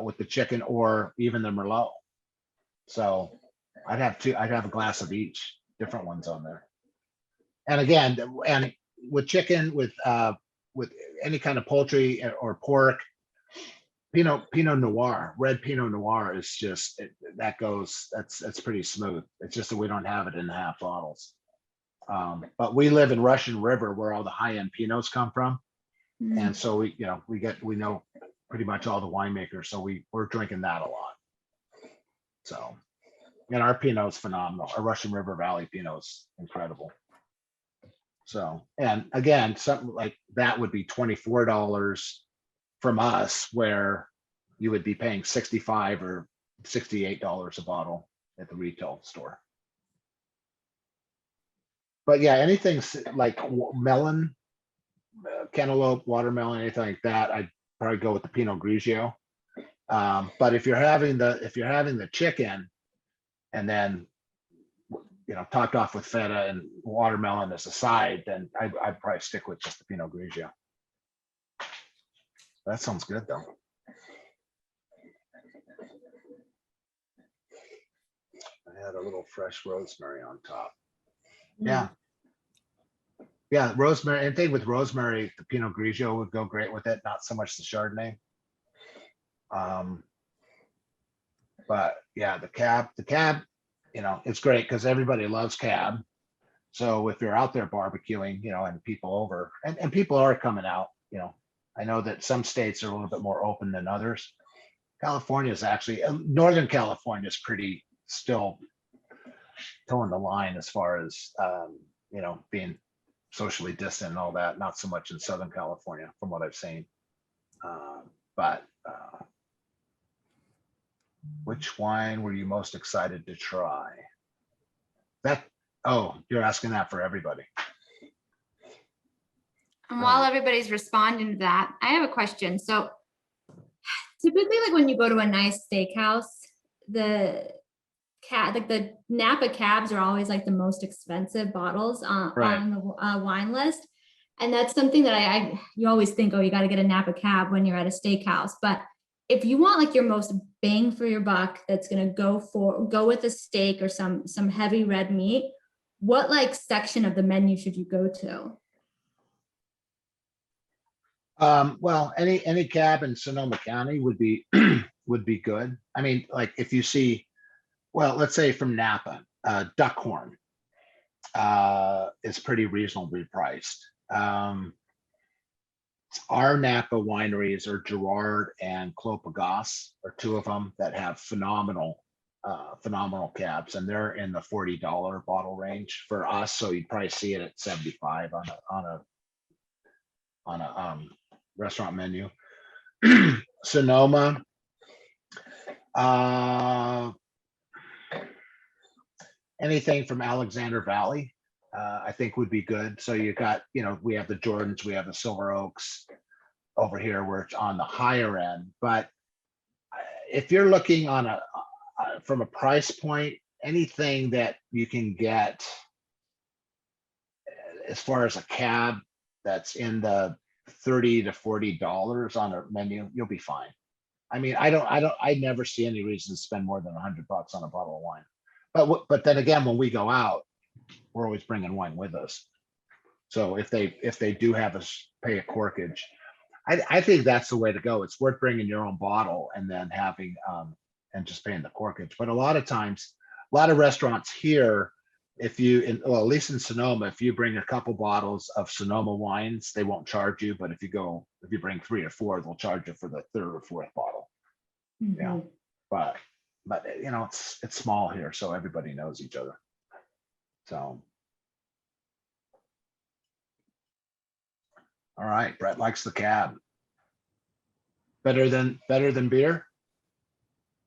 with the chicken or even the Merlot. So I'd have a glass of each, different ones on there. And again, and with chicken, with any kind of poultry or pork, Pinot Noir, red Pinot Noir is just that's pretty smooth. It's just that we don't have it in half bottles. But we live in Russian River, where all the high-end Pinots come from, and so we know pretty much all the winemakers, so we're drinking that a lot. So, and our Pinot's phenomenal. Our Russian River Valley Pinot's incredible. So, and again, something like that would be $24 from us, where you would be paying $65 or $68 a bottle at the retail store. But yeah, anything like melon, cantaloupe, watermelon, anything like that, I'd probably go with the Pinot Grigio. But if you're having the chicken and then topped off with feta and watermelon as a side, then I'd probably stick with just the Pinot Grigio. That sounds good though. I had a little fresh rosemary on top. Yeah. Yeah, rosemary. Anything with rosemary, the Pinot Grigio would go great with it. Not so much the Chardonnay. But yeah, the cab, it's great because everybody loves cab. So if you're out there barbecuing, and people over, and people are coming out, I know that some states are a little bit more open than others. California is actually, Northern California is pretty still towing the line as far as, being socially distant and all that. Not so much in Southern California from what I've seen. But which wine were you most excited to try? You're asking that for everybody. And while everybody's responding to that, I have a question. So typically, like when you go to a nice steakhouse, the Napa cabs are always like the most expensive bottles on the wine list. And that's something that you always think, you got to get a Napa cab when you're at a steakhouse. But if you want like your most bang for your buck, that's going to go with a steak or some heavy red meat, what like section of the menu should you go to? Well, any cab in Sonoma County would be good. I mean, like if you see, well, let's say from Napa, Duckhorn is pretty reasonably priced. Our Napa wineries are Girard and Clos Pegase are two of them that have phenomenal cabs, and they're in the $40 bottle range for us. So you'd probably see it at 75 on a restaurant menu. Sonoma, anything from Alexander Valley, I think would be good. So you got, we have the Jordans, we have the Silver Oaks over here where it's on the higher end. But if you're looking on from a price point, anything that you can get as far as a cab that's in the $30 to $40 on a menu, you'll be fine. I mean, I never see any reason to spend more than $100 on a bottle of wine. But then again, when we go out, we're always bringing wine with us. So if they do have us pay a corkage, I think that's the way to go. It's worth bringing your own bottle and then having and just paying the corkage. But a lot of times, a lot of restaurants here, at least in Sonoma, if you bring a couple bottles of Sonoma wines, they won't charge you. But if you bring 3 or 4, they'll charge you for the 3rd or 4th bottle. Yeah, but it's small here, so everybody knows each other. So, all right, Brett likes the cab. Better than beer.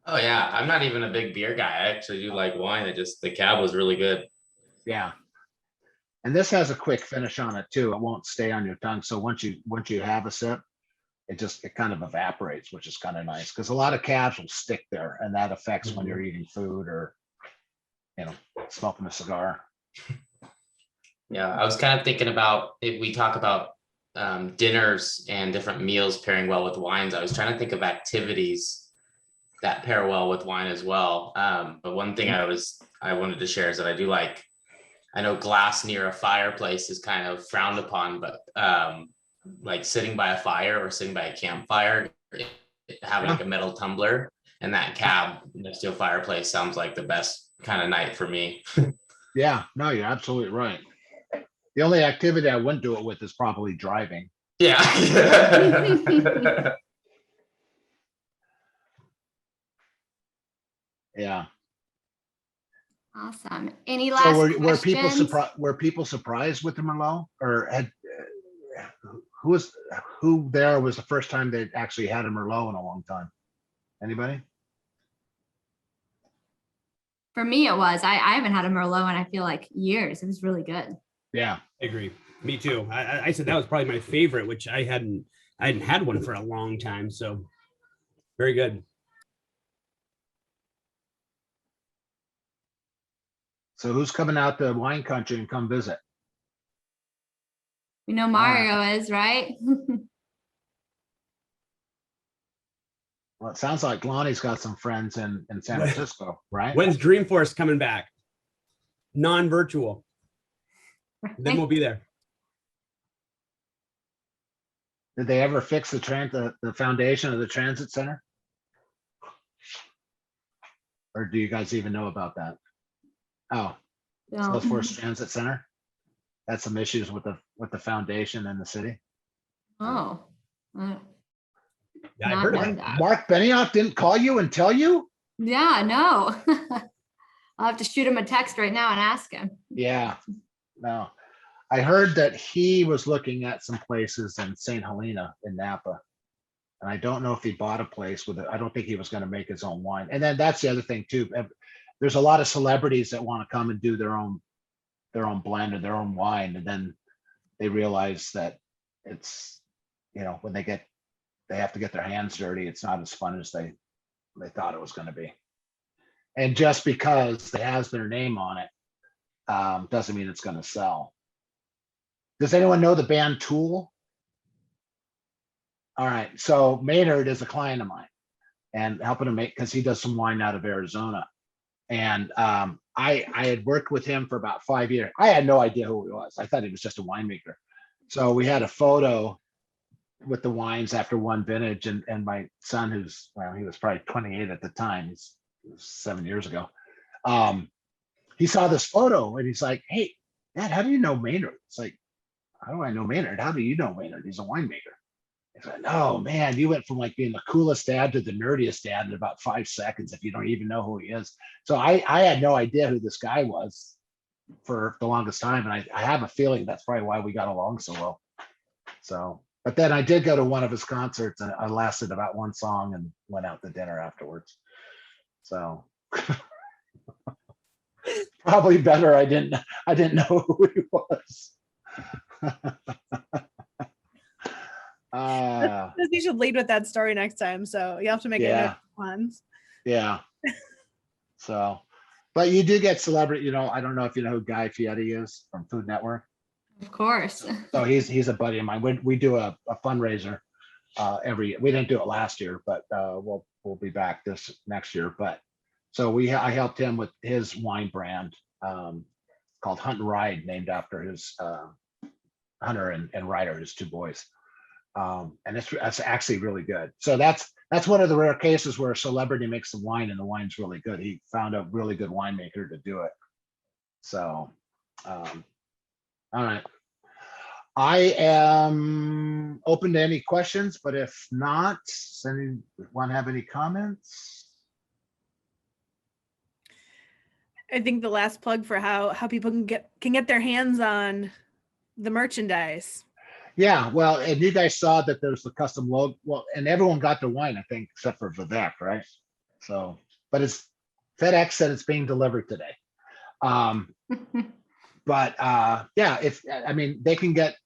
Oh yeah, I'm not even a big beer guy. I actually do like wine. The cab was really good. Yeah. And this has a quick finish on it too. It won't stay on your tongue. So once you have a sip, it kind of evaporates, which is kind of nice because a lot of cabs will stick there, and that affects when you're eating food or smoking a cigar. Yeah, I was kind of thinking about if we talk about dinners and different meals pairing well with wines. I was trying to think of activities that pair well with wine as well. But one thing I wanted to share is that I know glass near a fireplace is kind of frowned upon, but like sitting by a fire or sitting by a campfire, having like a metal tumbler and that cab next to a fireplace sounds like the best kind of night for me. Yeah, no, you're absolutely right. The only activity I wouldn't do it with is probably driving. Yeah. Yeah. Awesome. Any last questions? Were people surprised with the Merlot, or who there was the first time they actually had a Merlot in a long time? Anybody? For me, it was. I haven't had a Merlot in I feel like years. It was really good. Yeah, I agree. Me too. I said that was probably my favorite, which I hadn't had one for a long time. So very good. So who's coming out to wine country and come visit? We know Mario is, right? Well, it sounds like Lonnie's got some friends in San Francisco, right? When's Dreamforce coming back? Non-virtual. Then we'll be there. Did they ever fix the foundation of the transit center? Or do you guys even know about that? Oh, Salesforce Transit Center. That's some issues with the foundation in the city. Oh. Yeah, I heard that. Mark Benioff didn't call you and tell you? Yeah, no. I'll have to shoot him a text right now and ask him. Yeah, no. I heard that he was looking at some places in St. Helena in Napa. And I don't know if he bought a place with it. I don't think he was going to make his own wine. And then that's the other thing too. There's a lot of celebrities that want to come and do their own blend or their own wine. And then they realize that it's, when they have to get their hands dirty, it's not as fun as they thought it was going to be. And just because it has their name on it, doesn't mean it's going to sell. Does anyone know the band Tool? All right. So Maynard is a client of mine and helping him because he does some wine out of Arizona. And I had worked with him for about 5 years. I had no idea who he was. I thought he was just a winemaker. So we had a photo with the wines after one vintage, and my son, he was probably 28 at the time, it was 7 years ago. He saw this photo and he's like, "Hey, Dad, how do you know Maynard?" It's like, "How do I know Maynard? How do you know Maynard? He's a winemaker." It's like, "Oh man, you went from like being the coolest dad to the nerdiest dad in about 5 seconds if you don't even know who he is." So I had no idea who this guy was for the longest time. And I have a feeling that's probably why we got along so well. So, but then I did go to one of his concerts and I lasted about one song and went out to dinner afterwards. So Probably better. I didn't know who he was. You should lead with that story next time. So you have to make Yeah. it ones. Yeah. So, but you do get celebrity, I don't know if you know who Guy Fieri is from Food Network. Of course. So he's a buddy of mine. We do a fundraiser every year. We didn't do it last year, but we'll be back this next year. But so I helped him with his wine brand called Hunt and Ride, named after his Hunter and Ryder, his two boys. And it's actually really good. So that's one of the rare cases where a celebrity makes the wine and the wine's really good. He found a really good winemaker to do it. So, all right. I am open to any questions, but if not, does anyone have any comments? I think the last plug for how people can get their hands on the merchandise. Yeah, well, and you guys saw that there's the custom logo. Well, and everyone got the wine, I think, except for Vivek, right? So, but it's FedEx said it's being delivered today. But yeah, they can get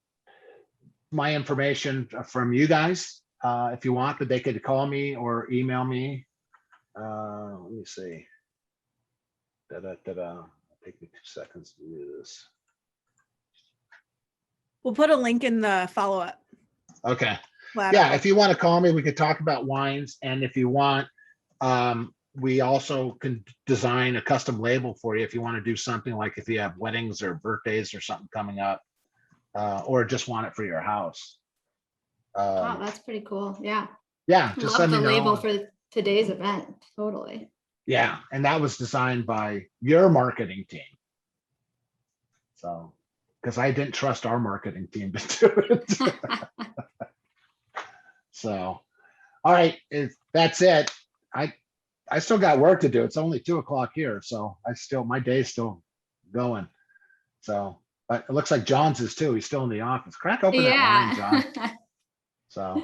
my information from you guys if you want, but they could call me or email me. Let me see. Take me 2 seconds to do this. We'll put a link in the follow-up. Okay. Yeah, if you want to call me, we could talk about wines. And if you want, we also can design a custom label for you if you want to do something like if you have weddings or birthdays or something coming up, or just want it for your house. Wow, that's pretty cool. Yeah. Yeah, just Love let the me know. label for today's event. Totally. Yeah, and that was designed by your marketing team. So, because I didn't trust our marketing team to do it. So, all right, that's it. I still got work to do. It's only 2:00 here, so my day's still going. So, but it looks like John's is too. He's still in the office. Crack open that wine, John. So,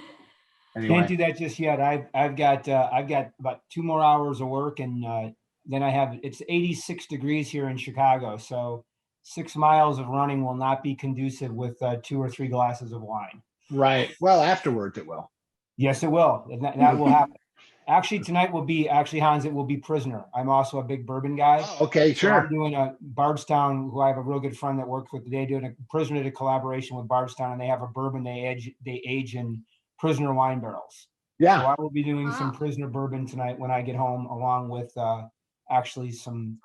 anyway. Can't do that just yet. I've got about 2 more hours of work, and then it's 86 degrees here in Chicago. So 6 miles of running will not be conducive with 2 or 3 glasses of wine. Right. Well, afterwards it will. Yes, it will. And that will happen. Actually, tonight will be Hans. It will be Prisoner. I'm also a big bourbon guy. Oh, okay, So sure. I'm doing a Bardstown, who I have a real good friend that works with today, doing a Prisoner to collaboration with Bardstown, and they have a bourbon they age in Prisoner wine barrels. Yeah. So I will be doing some Wow. Prisoner bourbon tonight when I get home, along with actually some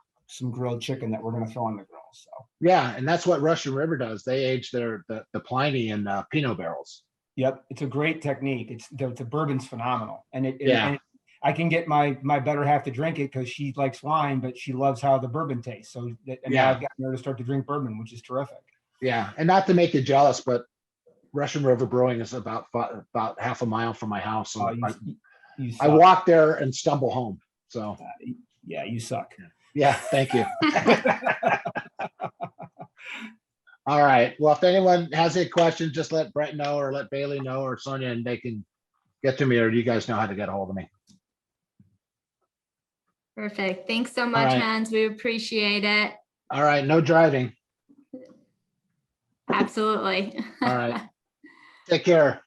grilled chicken that we're going to throw on the grill. So Yeah, and that's what Russian River does. They age the Pliny in Pinot barrels. yep, it's a great technique. The bourbon's phenomenal, and Yeah. and I can get my better half to drink it because she likes wine, but she loves how the bourbon tastes. So now Yeah. I've gotten her to start to drink bourbon, which is terrific. Yeah, and not to make you jealous, but Russian River Brewing is about half a mile from my house. So You I suck. walk there and stumble home. So Yeah, you suck. yeah, thank you. All right. Well, if anyone has any questions, just let Brett know or let Bailey know or Sonia, and they can get to me, or you guys know how to get a hold of me. Perfect. Thanks so much, right. Hans. We appreciate it. All right. No driving. Absolutely. All right. Take care.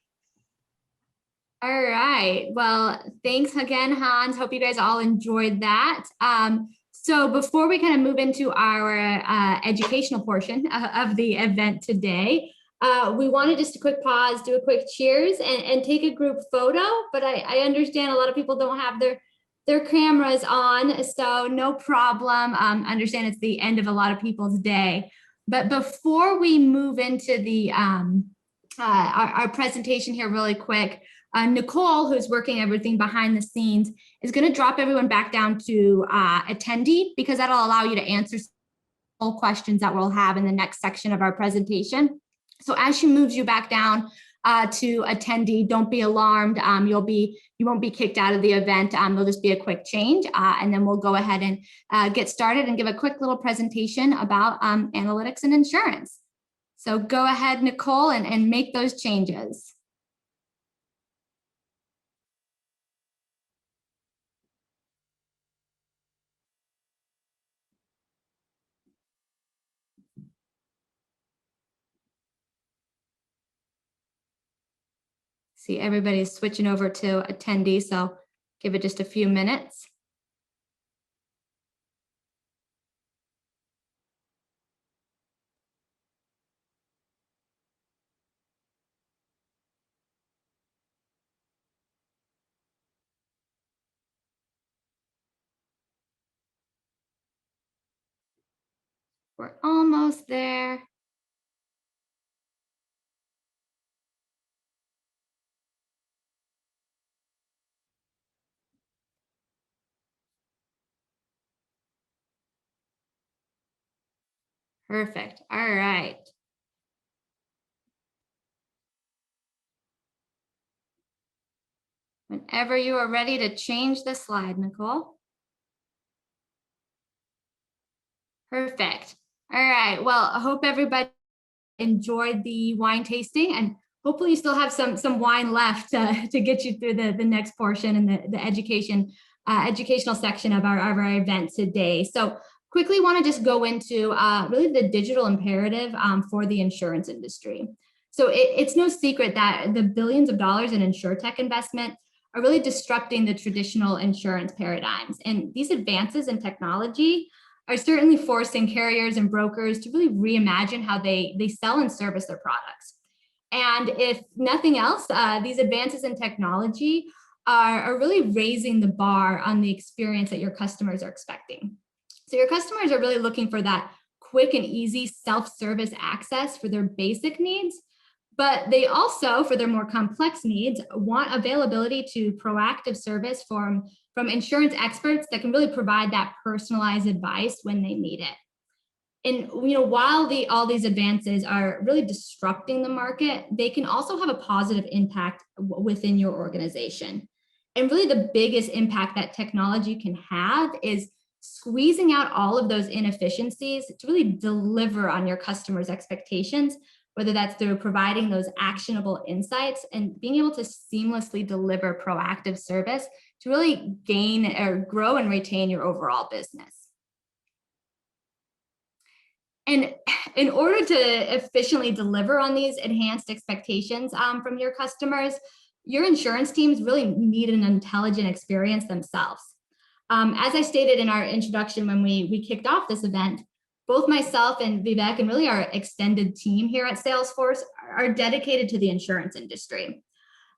All right. Well, thanks again, Hans. Hope you guys all enjoyed that. So before we kind of move into our educational portion of the event today, we wanted just a quick pause, do a quick cheers and take a group photo. But I understand a lot of people don't have their cameras on, so no problem. Understand it's the end of a lot of people's day. But before we move into the our presentation here really quick, Nicole, who's working everything behind the scenes, is going to drop everyone back down to attendee, because that'll allow you to answer all questions that we'll have in the next section of our presentation. So as she moves you back down to attendee, don't be alarmed. You won't be kicked out of the event. There'll just be a quick change, and then we'll go ahead and get started and give a quick little presentation about analytics and insurance. So go ahead, Nicole, and make those changes. See, everybody's switching over to attendee, so give it just a few minutes. We're almost there. Perfect. All right. Whenever you are ready to change the slide, Nicole. Perfect. All right. Well, I hope everybody enjoyed the wine tasting, and hopefully you still have some wine left to get you through the next portion and the educational section of our event today. So quickly want to just go into really the digital imperative for the insurance industry. So it's no secret that the billions of dollars in insurtech investment are really disrupting the traditional insurance paradigms. And these advances in technology are certainly forcing carriers and brokers to really reimagine how they sell and service their products. And if nothing else, these advances in technology are really raising the bar on the experience that your customers are expecting. So your customers are really looking for that quick and easy self-service access for their basic needs, but they also, for their more complex needs, want availability to proactive service from insurance experts that can really provide that personalized advice when they need it. And while all these advances are really disrupting the market, they can also have a positive impact within your organization. And really the biggest impact that technology can have is squeezing out all of those inefficiencies to really deliver on your customers' expectations, whether that's through providing those actionable insights and being able to seamlessly deliver proactive service to really gain or grow and retain your overall business. And in order to efficiently deliver on these enhanced expectations from your customers, your insurance teams really need an intelligent experience themselves. As I stated in our introduction when we kicked off this event, both myself and Vivek and really our extended team here at Salesforce are dedicated to the insurance industry.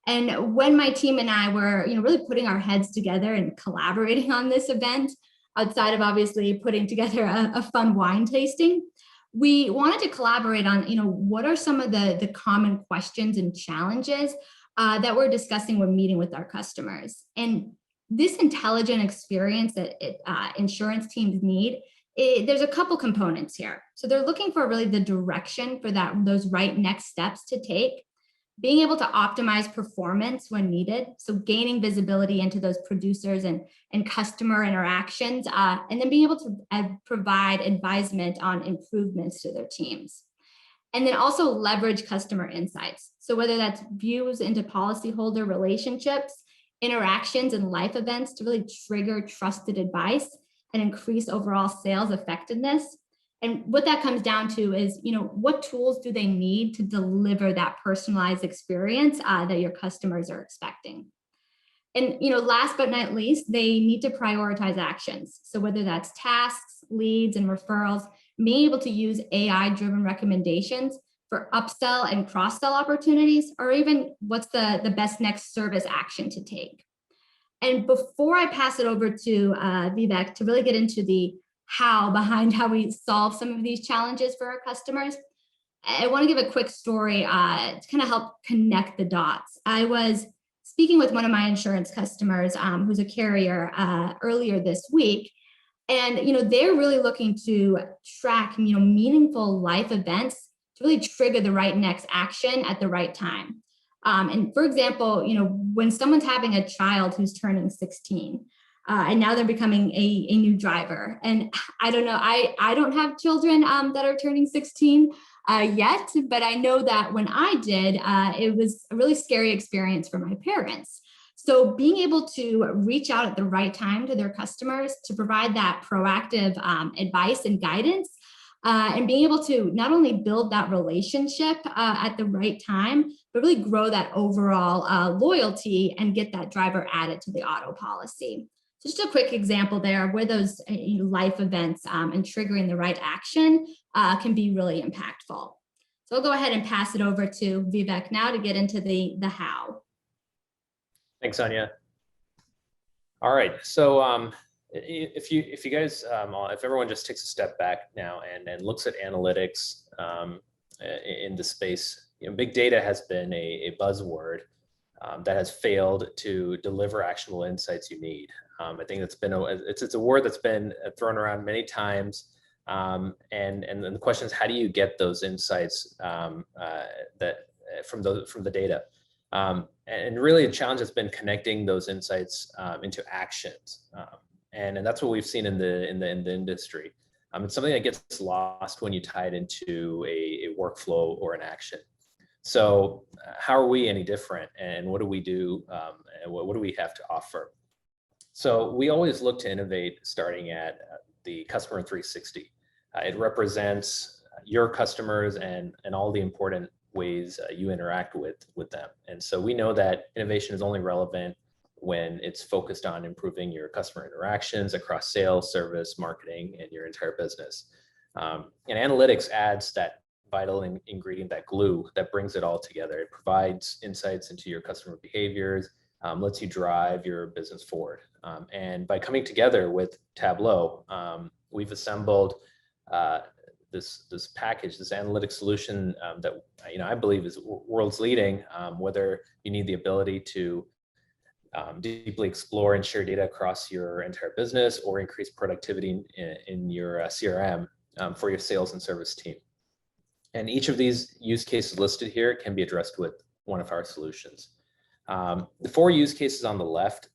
And when my team and I were really putting our heads together and collaborating on this event, outside of obviously putting together a fun wine tasting, we wanted to collaborate on what are some of the common questions and challenges that we're discussing when meeting with our customers. And this intelligent experience that insurance teams need, there's a couple components here. So they're looking for really the direction for those right next steps to take, being able to optimize performance when needed. So gaining visibility into those producers and customer interactions, and then being able to provide advisement on improvements to their teams. And then also leverage customer insights. So whether that's views into policyholder relationships, interactions and life events to really trigger trusted advice and increase overall sales effectiveness. And what that comes down to is, what tools do they need to deliver that personalized experience that your customers are expecting? And, last but not least, they need to prioritize actions. So whether that's tasks, leads, and referrals, being able to use AI-driven recommendations for upsell and cross-sell opportunities, or even what's the best next service action to take. And before I pass it over to Vivek to really get into the how behind how we solve some of these challenges for our customers, I want to give a quick story to kind of help connect the dots. I was speaking with one of my insurance customers who's a carrier earlier this week. And, they're really looking to track, meaningful life events to really trigger the right next action at the right time. And for example, when someone's having a child who's turning 16, and now they're becoming a new driver. And I don't know, I don't have children that are turning 16 yet, but I know that when I did, it was a really scary experience for my parents. So being able to reach out at the right time to their customers to provide that proactive advice and guidance and being able to not only build that relationship at the right time, but really grow that overall loyalty and get that driver added to the auto policy. So just a quick example there of where those life events and triggering the right action can be really impactful. So I'll go ahead and pass it over to Vivek now to get into the how. Thanks, Sonia. All right, so if you guys, if everyone just takes a step back now and looks at analytics in the space, big data has been a buzzword that has failed to deliver actionable insights you need. I think it's a word that's been thrown around many times, and then the question is, how do you get those insights that from the data? And really, the challenge has been connecting those insights into actions, and that's what we've seen in the industry. It's something that gets lost when you tie it into a workflow or an action. So, how are we any different, and what do we do, and what do we have to offer? So, we always look to innovate, starting at the Customer 360. It represents your customers and all the important ways you interact with them. And so we know that innovation is only relevant when it's focused on improving your customer interactions across sales, service, marketing, and your entire business. And analytics adds that vital ingredient, that glue that brings it all together. It provides insights into your customer behaviors, lets you drive your business forward. And by coming together with Tableau, we've assembled this package, this analytic solution that I believe is world's leading. Whether you need the ability to deeply explore and share data across your entire business, or increase productivity in your CRM for your sales and service team. And each of these use cases listed here can be addressed with one of our solutions. The 4 use cases on the left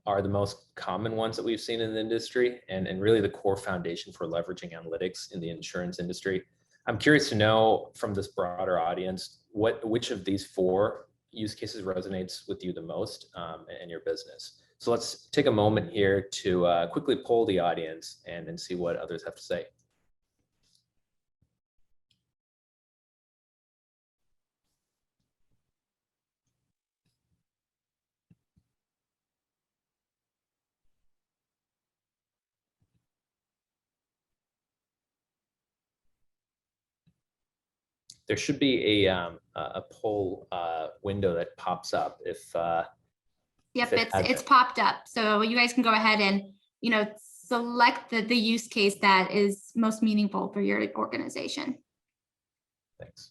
are the most common ones that we've seen in the industry, and really the core foundation for leveraging analytics in the insurance industry. I'm curious to know from this broader audience, which of these 4 use cases resonates with you the most in your business. So let's take a moment here to quickly poll the audience and see what others have to say. There should be a poll window that pops up if. Yep, it's popped up. So you guys can go ahead and select the use case that is most meaningful for your organization. Thanks.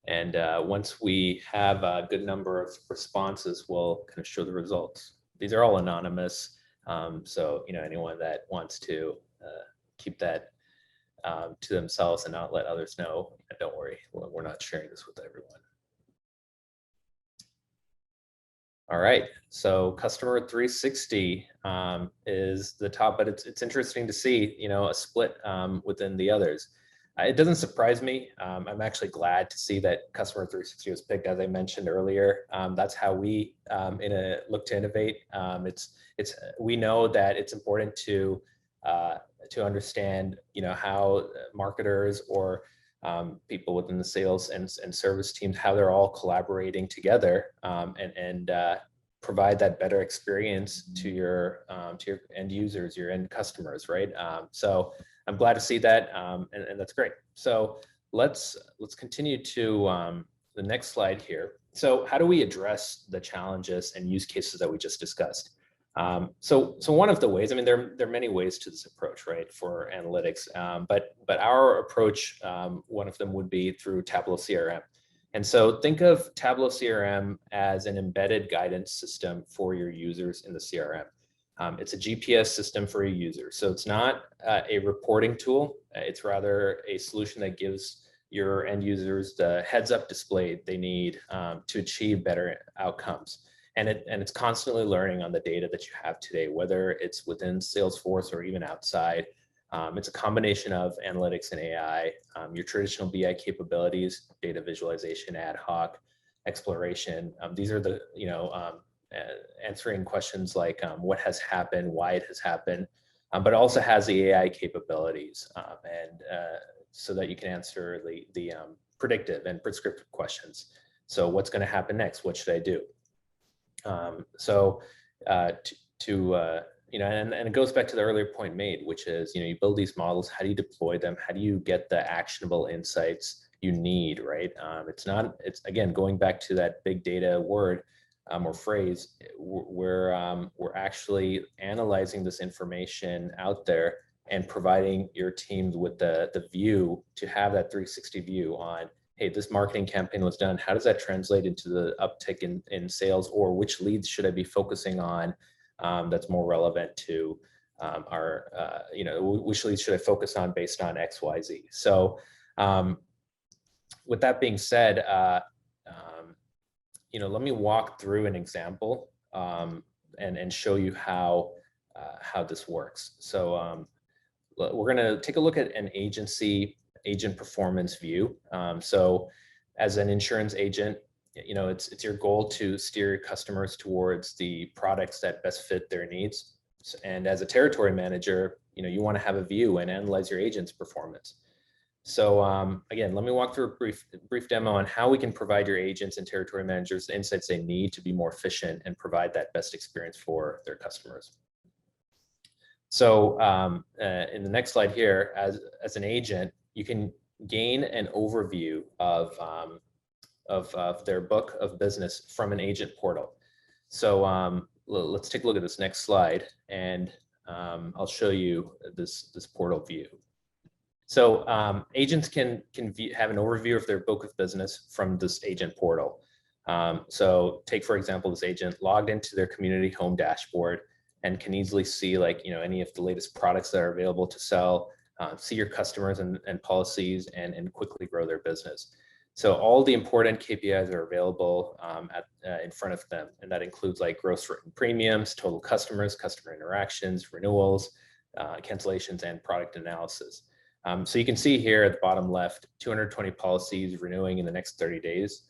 And once we have a good number of responses, we'll kind of show the results. These are all anonymous, so anyone that wants to keep that to themselves and not let others know, don't worry, we're not sharing this with everyone. All right, so Customer 360 is the top, but it's interesting to see a split within the others. It doesn't surprise me. I'm actually glad to see that Customer 360 was picked, as I mentioned earlier. That's how we look to innovate. We know that it's important to understand, how marketers or people within the sales and service teams, how they're all collaborating together and provide that better experience to your end users, your end customers, right? So I'm glad to see that, and that's great. So let's continue to the next slide here. So how do we address the challenges and use cases that we just discussed? So one of the ways, there are many ways to this approach, right, for analytics, but our approach, one of them would be through Tableau CRM. And so think of Tableau CRM as an embedded guidance system for your users in the CRM. It's a GPS system for your users. So it's not a reporting tool. It's rather a solution that gives your end users the heads up display they need to achieve better outcomes. And it's constantly learning on the data that you have today, whether it's within Salesforce or even outside. It's a combination of analytics and AI, your traditional BI capabilities, data visualization, ad hoc, exploration. These are the, answering questions like what has happened, why it has happened, but also has the AI capabilities, and so that you can answer the predictive and prescriptive questions. So what's going to happen next? What should I do? And it goes back to the earlier point made, which is, you build these models. How do you deploy them? How do you get the actionable insights you need, right? It's again, going back to that big data word or phrase, we're actually analyzing this information out there and providing your teams with the view to have that 360 view on, hey, this marketing campaign was done. How does that translate into the uptick in sales, or which leads should I be focusing on that's more relevant to which leads should I focus on based on X, Y, Z? So with that being said, let me walk through an example and show you how this works. So we're going to take a look at an agent performance view. So as an insurance agent, it's your goal to steer your customers towards the products that best fit their needs. And as a territory manager, you want to have a view and analyze your agent's performance. So again, let me walk through a brief demo on how we can provide your agents and territory managers the insights they need to be more efficient and provide that best experience for their customers. So in the next slide here, as an agent, you can gain an overview of their book of business from an agent portal. So let's take a look at this next slide, and I'll show you this portal view. So agents can have an overview of their book of business from this agent portal. So take, for example, this agent logged into their community home dashboard and can easily see any of the latest products that are available to sell, see your customers and policies, and quickly grow their business. So all the important KPIs are available in front of them, and that includes gross written premiums, total customers, customer interactions, renewals, cancellations, and product analysis. So you can see here at the bottom left, 220 policies renewing in the next 30 days.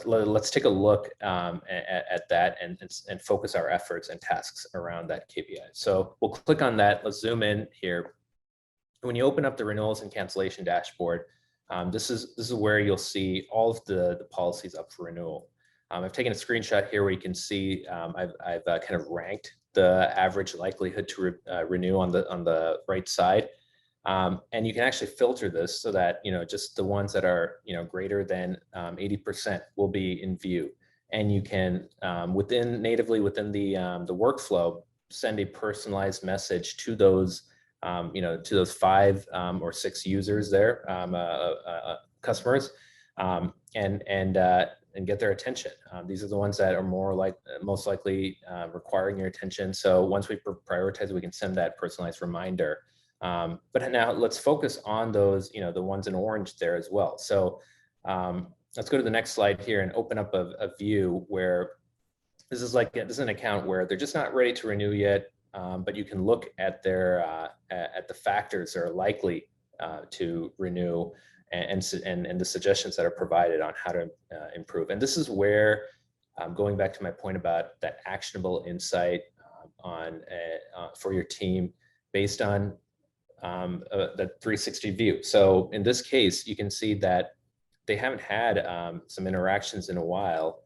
Let's take a look at that and focus our efforts and tasks around that KPI. So we'll click on that. Let's zoom in here. When you open up the renewals and cancellation dashboard, this is where you'll see all of the policies up for renewal. I've taken a screenshot here where you can see I've kind of ranked the average likelihood to renew on the right side. And you can actually filter this so that, just the ones that are, greater than 80% will be in view. And you can, natively within the workflow, send a personalized message to those, to those 5 or 6 users there, customers, and get their attention. These are the ones that are most likely requiring your attention. So once we prioritize, we can send that personalized reminder. But now let's focus on those, the ones in orange there as well. So let's go to the next slide here and open up a view where this is an account where they're just not ready to renew yet, but you can look at their at the factors that are likely to renew and the suggestions that are provided on how to improve. And this is where, going back to my point about that actionable insight for your team based on the 360 view. So in this case, you can see that they haven't had some interactions in a while.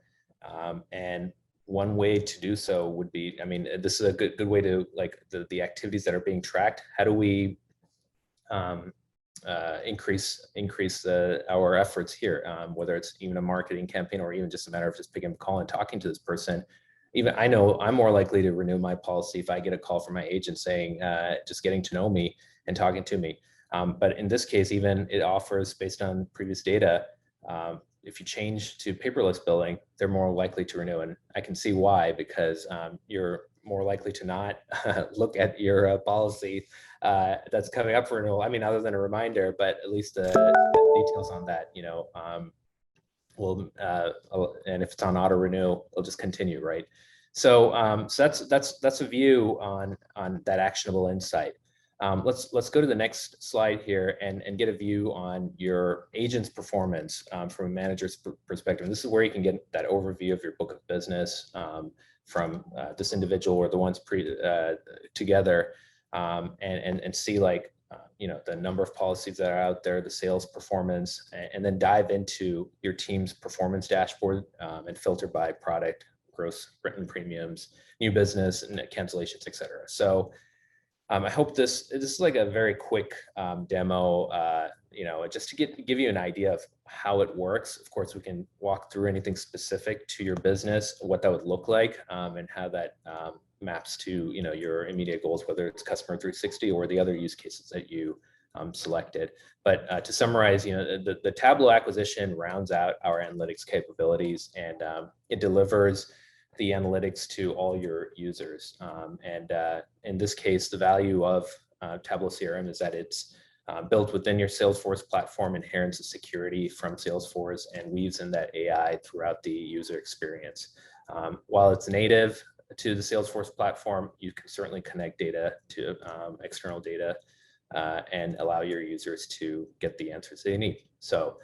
And one way to do so would be, this is a good way to the activities that are being tracked. How do we increase our efforts here, whether it's even a marketing campaign or even just a matter of just picking up a call and talking to this person. Even I know I'm more likely to renew my policy if I get a call from my agent saying, just getting to know me and talking to me. But in this case, even it offers, based on previous data, if you change to paperless billing, they're more likely to renew. And I can see why, because you're more likely to not look at your policy that's coming up for renewal. Other than a reminder, but at least the details on that, and if it's on auto renew, it'll just continue, right? So, so that's a view on that actionable insight. Let's go to the next slide here and get a view on your agent's performance from a manager's perspective. This is where you can get that overview of your book of business from this individual or the ones together, and see like the number of policies that are out there, the sales performance, and then dive into your team's performance dashboard and filter by product, gross written premiums, new business, and cancellations, et cetera. So I hope this is like a very quick demo, just to give you an idea of how it works. Of course, we can walk through anything specific to your business, what that would look like, and how that maps to your immediate goals, whether it's Customer 360 or the other use cases that you selected. But to summarize, the Tableau acquisition rounds out our analytics capabilities, and it delivers the analytics to all your users. And in this case, the value of Tableau CRM is that it's built within your Salesforce platform, inherits the security from Salesforce, and weaves in that AI throughout the user experience. While it's native to the Salesforce platform, you can certainly connect data to external data and allow your users to get the answers they need. So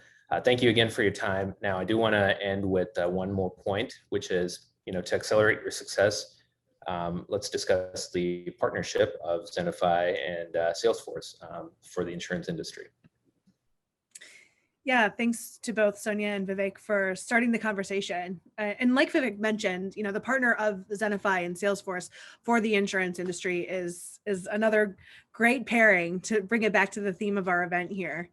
thank you again for your time. Now, I do want to end with one more point, which is, to accelerate your success, let's discuss the partnership of Zenify and Salesforce for the insurance industry. Yeah, thanks to both Sonia and Vivek for starting the conversation. And like Vivek mentioned, the partner of Zenify and Salesforce for the insurance industry is another great pairing to bring it back to the theme of our event here.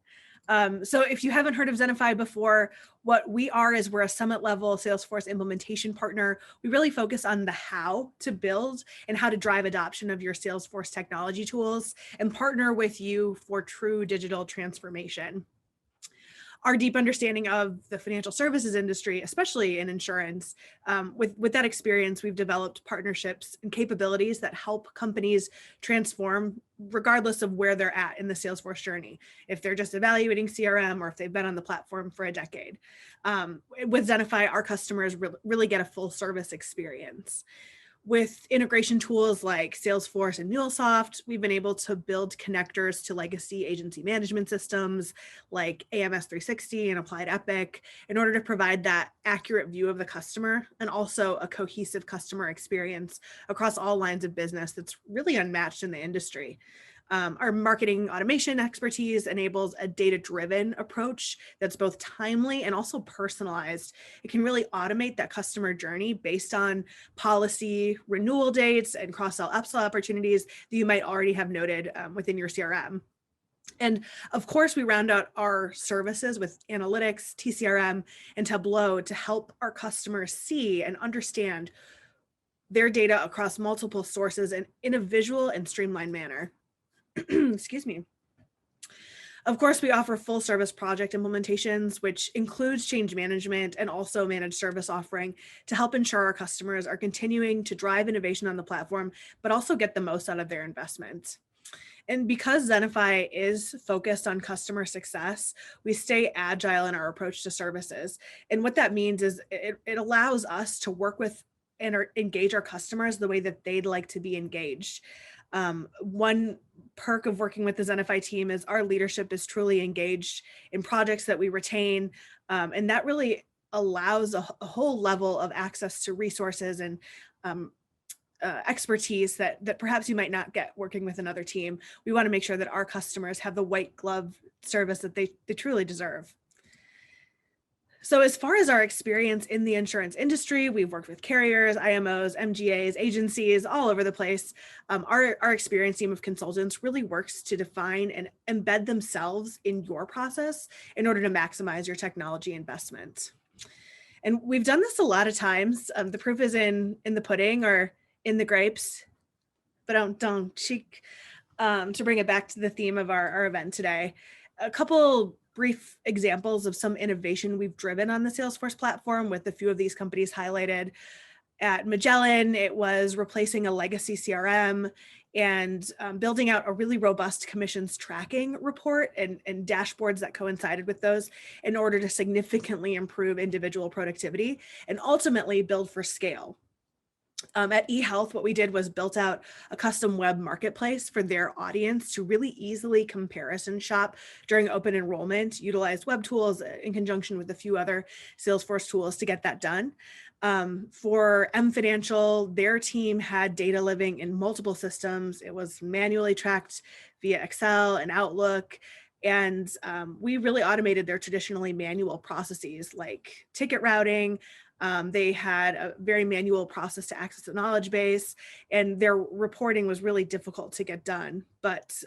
So if you haven't heard of Zenify before, what we are is we're a summit level Salesforce implementation partner. We really focus on the how to build and how to drive adoption of your Salesforce technology tools and partner with you for true digital transformation. Our deep understanding of the financial services industry, especially in insurance, with that experience, we've developed partnerships and capabilities that help companies transform regardless of where they're at in the Salesforce journey, if they're just evaluating CRM or if they've been on the platform for a decade. With Zenify, our customers really get a full service experience. With integration tools like Salesforce and MuleSoft, we've been able to build connectors to legacy agency management systems like AMS 360 and Applied Epic in order to provide that accurate view of the customer and also a cohesive customer experience across all lines of business that's really unmatched in the industry. Our marketing automation expertise enables a data-driven approach that's both timely and also personalized. It can really automate that customer journey based on policy renewal dates and cross-sell, upsell opportunities that you might already have noted within your CRM. And of course, we round out our services with analytics, TCRM, and Tableau to help our customers see and understand their data across multiple sources and in a visual and streamlined manner. Excuse me. Of course, we offer full service project implementations, which includes change management and also managed service offering to help ensure our customers are continuing to drive innovation on the platform, but also get the most out of their investment. And because Zenify is focused on customer success, we stay agile in our approach to services. And what that means is it allows us to work with and engage our customers the way that they'd like to be engaged. One perk of working with the Zenify team is our leadership is truly engaged in projects that we retain. And that really allows a whole level of access to resources and expertise that perhaps you might not get working with another team. We want to make sure that our customers have the white glove service that they truly deserve. So as far as our experience in the insurance industry, we've worked with carriers, IMOs, MGAs, agencies all over the place. Our experienced team of consultants really works to define and embed themselves in your process in order to maximize your technology investment. And we've done this a lot of times. The proof is in the pudding or in the grapes, but don't cheek. To bring it back to the theme of our event today, a couple brief examples of some innovation we've driven on the Salesforce platform with a few of these companies highlighted. At Magellan, it was replacing a legacy CRM and building out a really robust commissions tracking report and dashboards that coincided with those in order to significantly improve individual productivity and ultimately build for scale. At eHealth, what we did was built out a custom web marketplace for their audience to really easily comparison shop during open enrollment, utilize web tools in conjunction with a few other Salesforce tools to get that done. For M Financial, their team had data living in multiple systems. It was manually tracked via Excel and Outlook. And we really automated their traditionally manual processes like ticket routing. They had a very manual process to access the knowledge base, and their reporting was really difficult to get done. But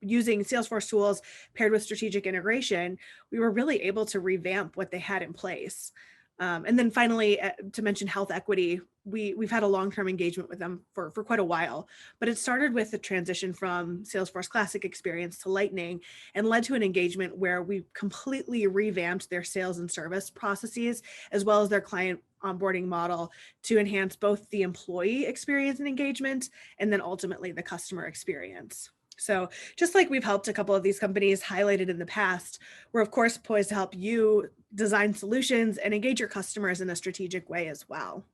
using Salesforce tools paired with strategic integration, we were really able to revamp what they had in place. And then finally, to mention health equity, we've had a long-term engagement with them for quite a while, but it started with the transition from Salesforce Classic experience to Lightning and led to an engagement where we completely revamped their sales and service processes, as well as their client onboarding model to enhance both the employee experience and engagement, and then ultimately the customer experience. So just like we've helped a couple of these companies highlighted in the past, we're of course poised to help you design solutions and engage your customers in a strategic way as well.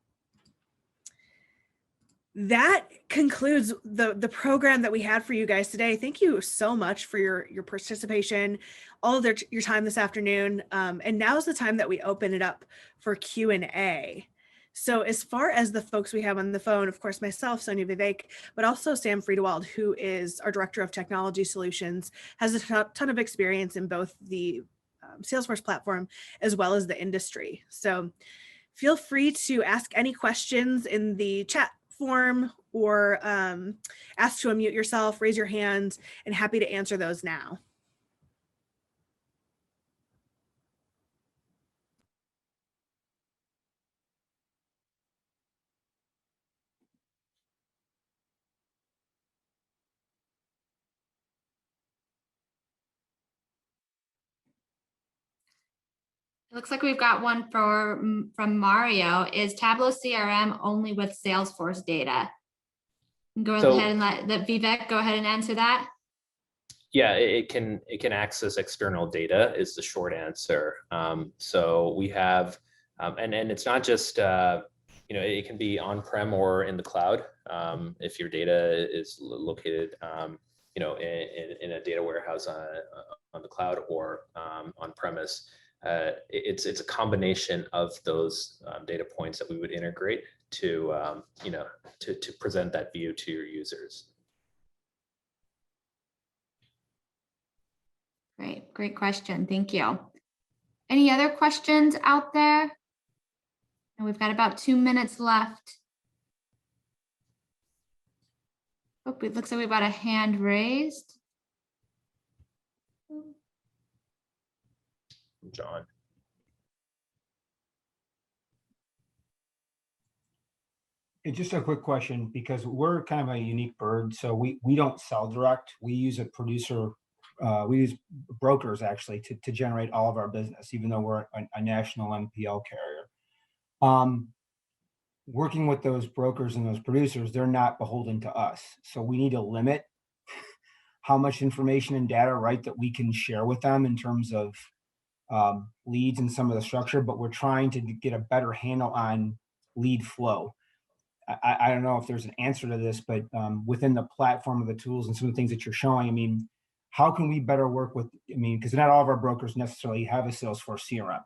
That concludes the program that we had for you guys today. Thank you so much for your participation, all of your time this afternoon. And now's the time that we open it up for Q&A. So as far as the folks we have on the phone, of course, myself, Sonia Vivek, but also Sam Friedewald, who is our Director of Technology Solutions, has a ton of experience in both the Salesforce platform as well as the industry. So feel free to ask any questions in the chat form or ask to unmute yourself, raise your hand, and happy to answer those now. It looks like we've got one from Mario. Is Tableau CRM only with Salesforce data? Go ahead and let Vivek go ahead and answer that. Yeah, it can access external data is the short answer. So we have, and it's not just, it can be on-prem or in the cloud. If your data is located, in a data warehouse on the cloud or on premise. It's a combination of those data points that we would integrate to to present that view to your users. Great question. Thank you. Any other questions out there? And we've got about 2 minutes left. Oh, it looks like we've got a hand raised. John. Just a quick question, because we're kind of a unique bird. So we don't sell direct. We use a producer. We use brokers actually to generate all of our business, even though we're a national MPL carrier. Working with those brokers and those producers, they're not beholden to us. So we need to limit how much information and data, right, that we can share with them in terms of leads and some of the structure, but we're trying to get a better handle on lead flow. I don't know if there's an answer to this, but within the platform of the tools and some of the things that you're showing, I mean, how can we better work with, because not all of our brokers necessarily have a Salesforce CRM.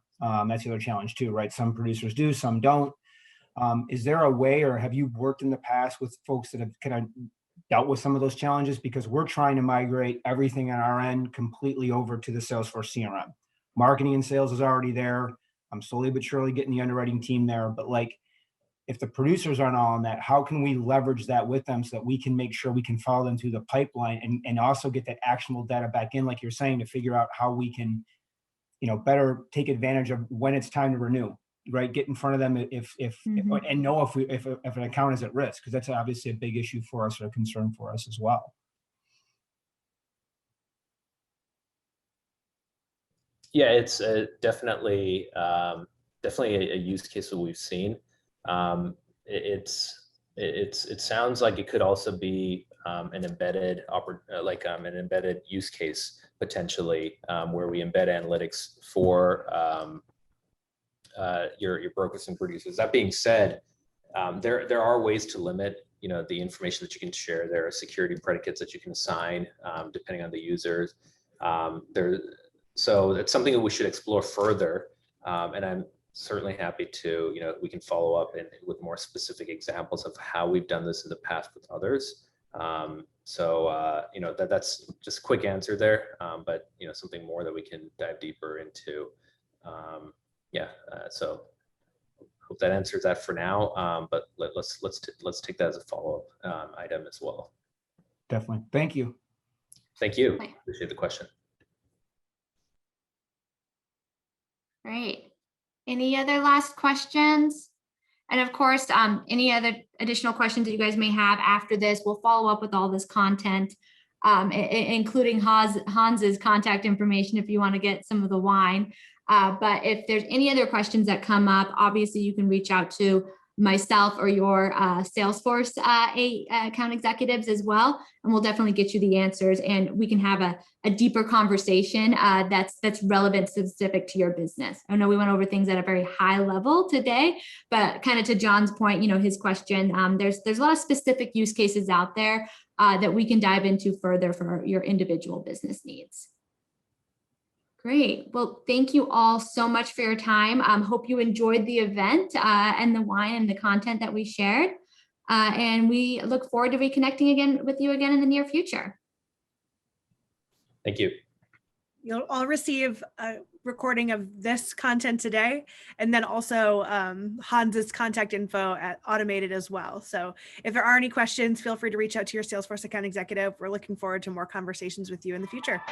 That's the other challenge too, right? Some producers do, some don't. Is there a way, or have you worked in the past with folks that have kind of dealt with some of those challenges? Because we're trying to migrate everything on our end completely over to the Salesforce CRM. Marketing and sales is already there. I'm slowly but surely getting the underwriting team there. But like, if the producers aren't all on that, how can we leverage that with them so that we can make sure we can follow them through the pipeline and also get that actionable data back in, like you're saying, to figure out how we can, better take advantage of when it's time to renew, right? Get in front of them and know if an account is at risk, because that's obviously a big issue for us or a concern for us as well. Yeah, it's definitely a use case that we've seen. It sounds like it could also be an embedded an embedded use case potentially, where we embed analytics for your brokers and producers. That being said, There are ways to limit, the information that you can share. There are security predicates that you can assign depending on the users. So it's something that we should explore further. And I'm certainly happy to, we can follow up with more specific examples of how we've done this in the past with others. That's just a quick answer there, but something more that we can dive deeper into. So hope that answers that for now. But let's take that as a follow-up item as well. Definitely. Thank you. Thank you. Appreciate the question. Great. Any other last questions? And of course, any other additional questions that you guys may have after this, we'll follow up with all this content, including Hans's contact information if you want to get some of the wine. But if there's any other questions that come up, obviously you can reach out to myself or your Salesforce account executives as well, and we'll definitely get you the answers, and we can have a deeper conversation that's relevant, specific to your business. I know we went over things at a very high level today, but kind of to John's point, his question, there's a lot of specific use cases out there that we can dive into further for your individual business needs. Great. Well, thank you all so much for your time. Hope you enjoyed the event and the wine and the content that we shared. And we look forward to reconnecting again with you again in the near future. Thank you. You'll all receive a recording of this content today, and then also Hans's contact info automated as well. So if there are any questions, feel free to reach out to your Salesforce account executive. We're looking forward to more conversations with you in the future.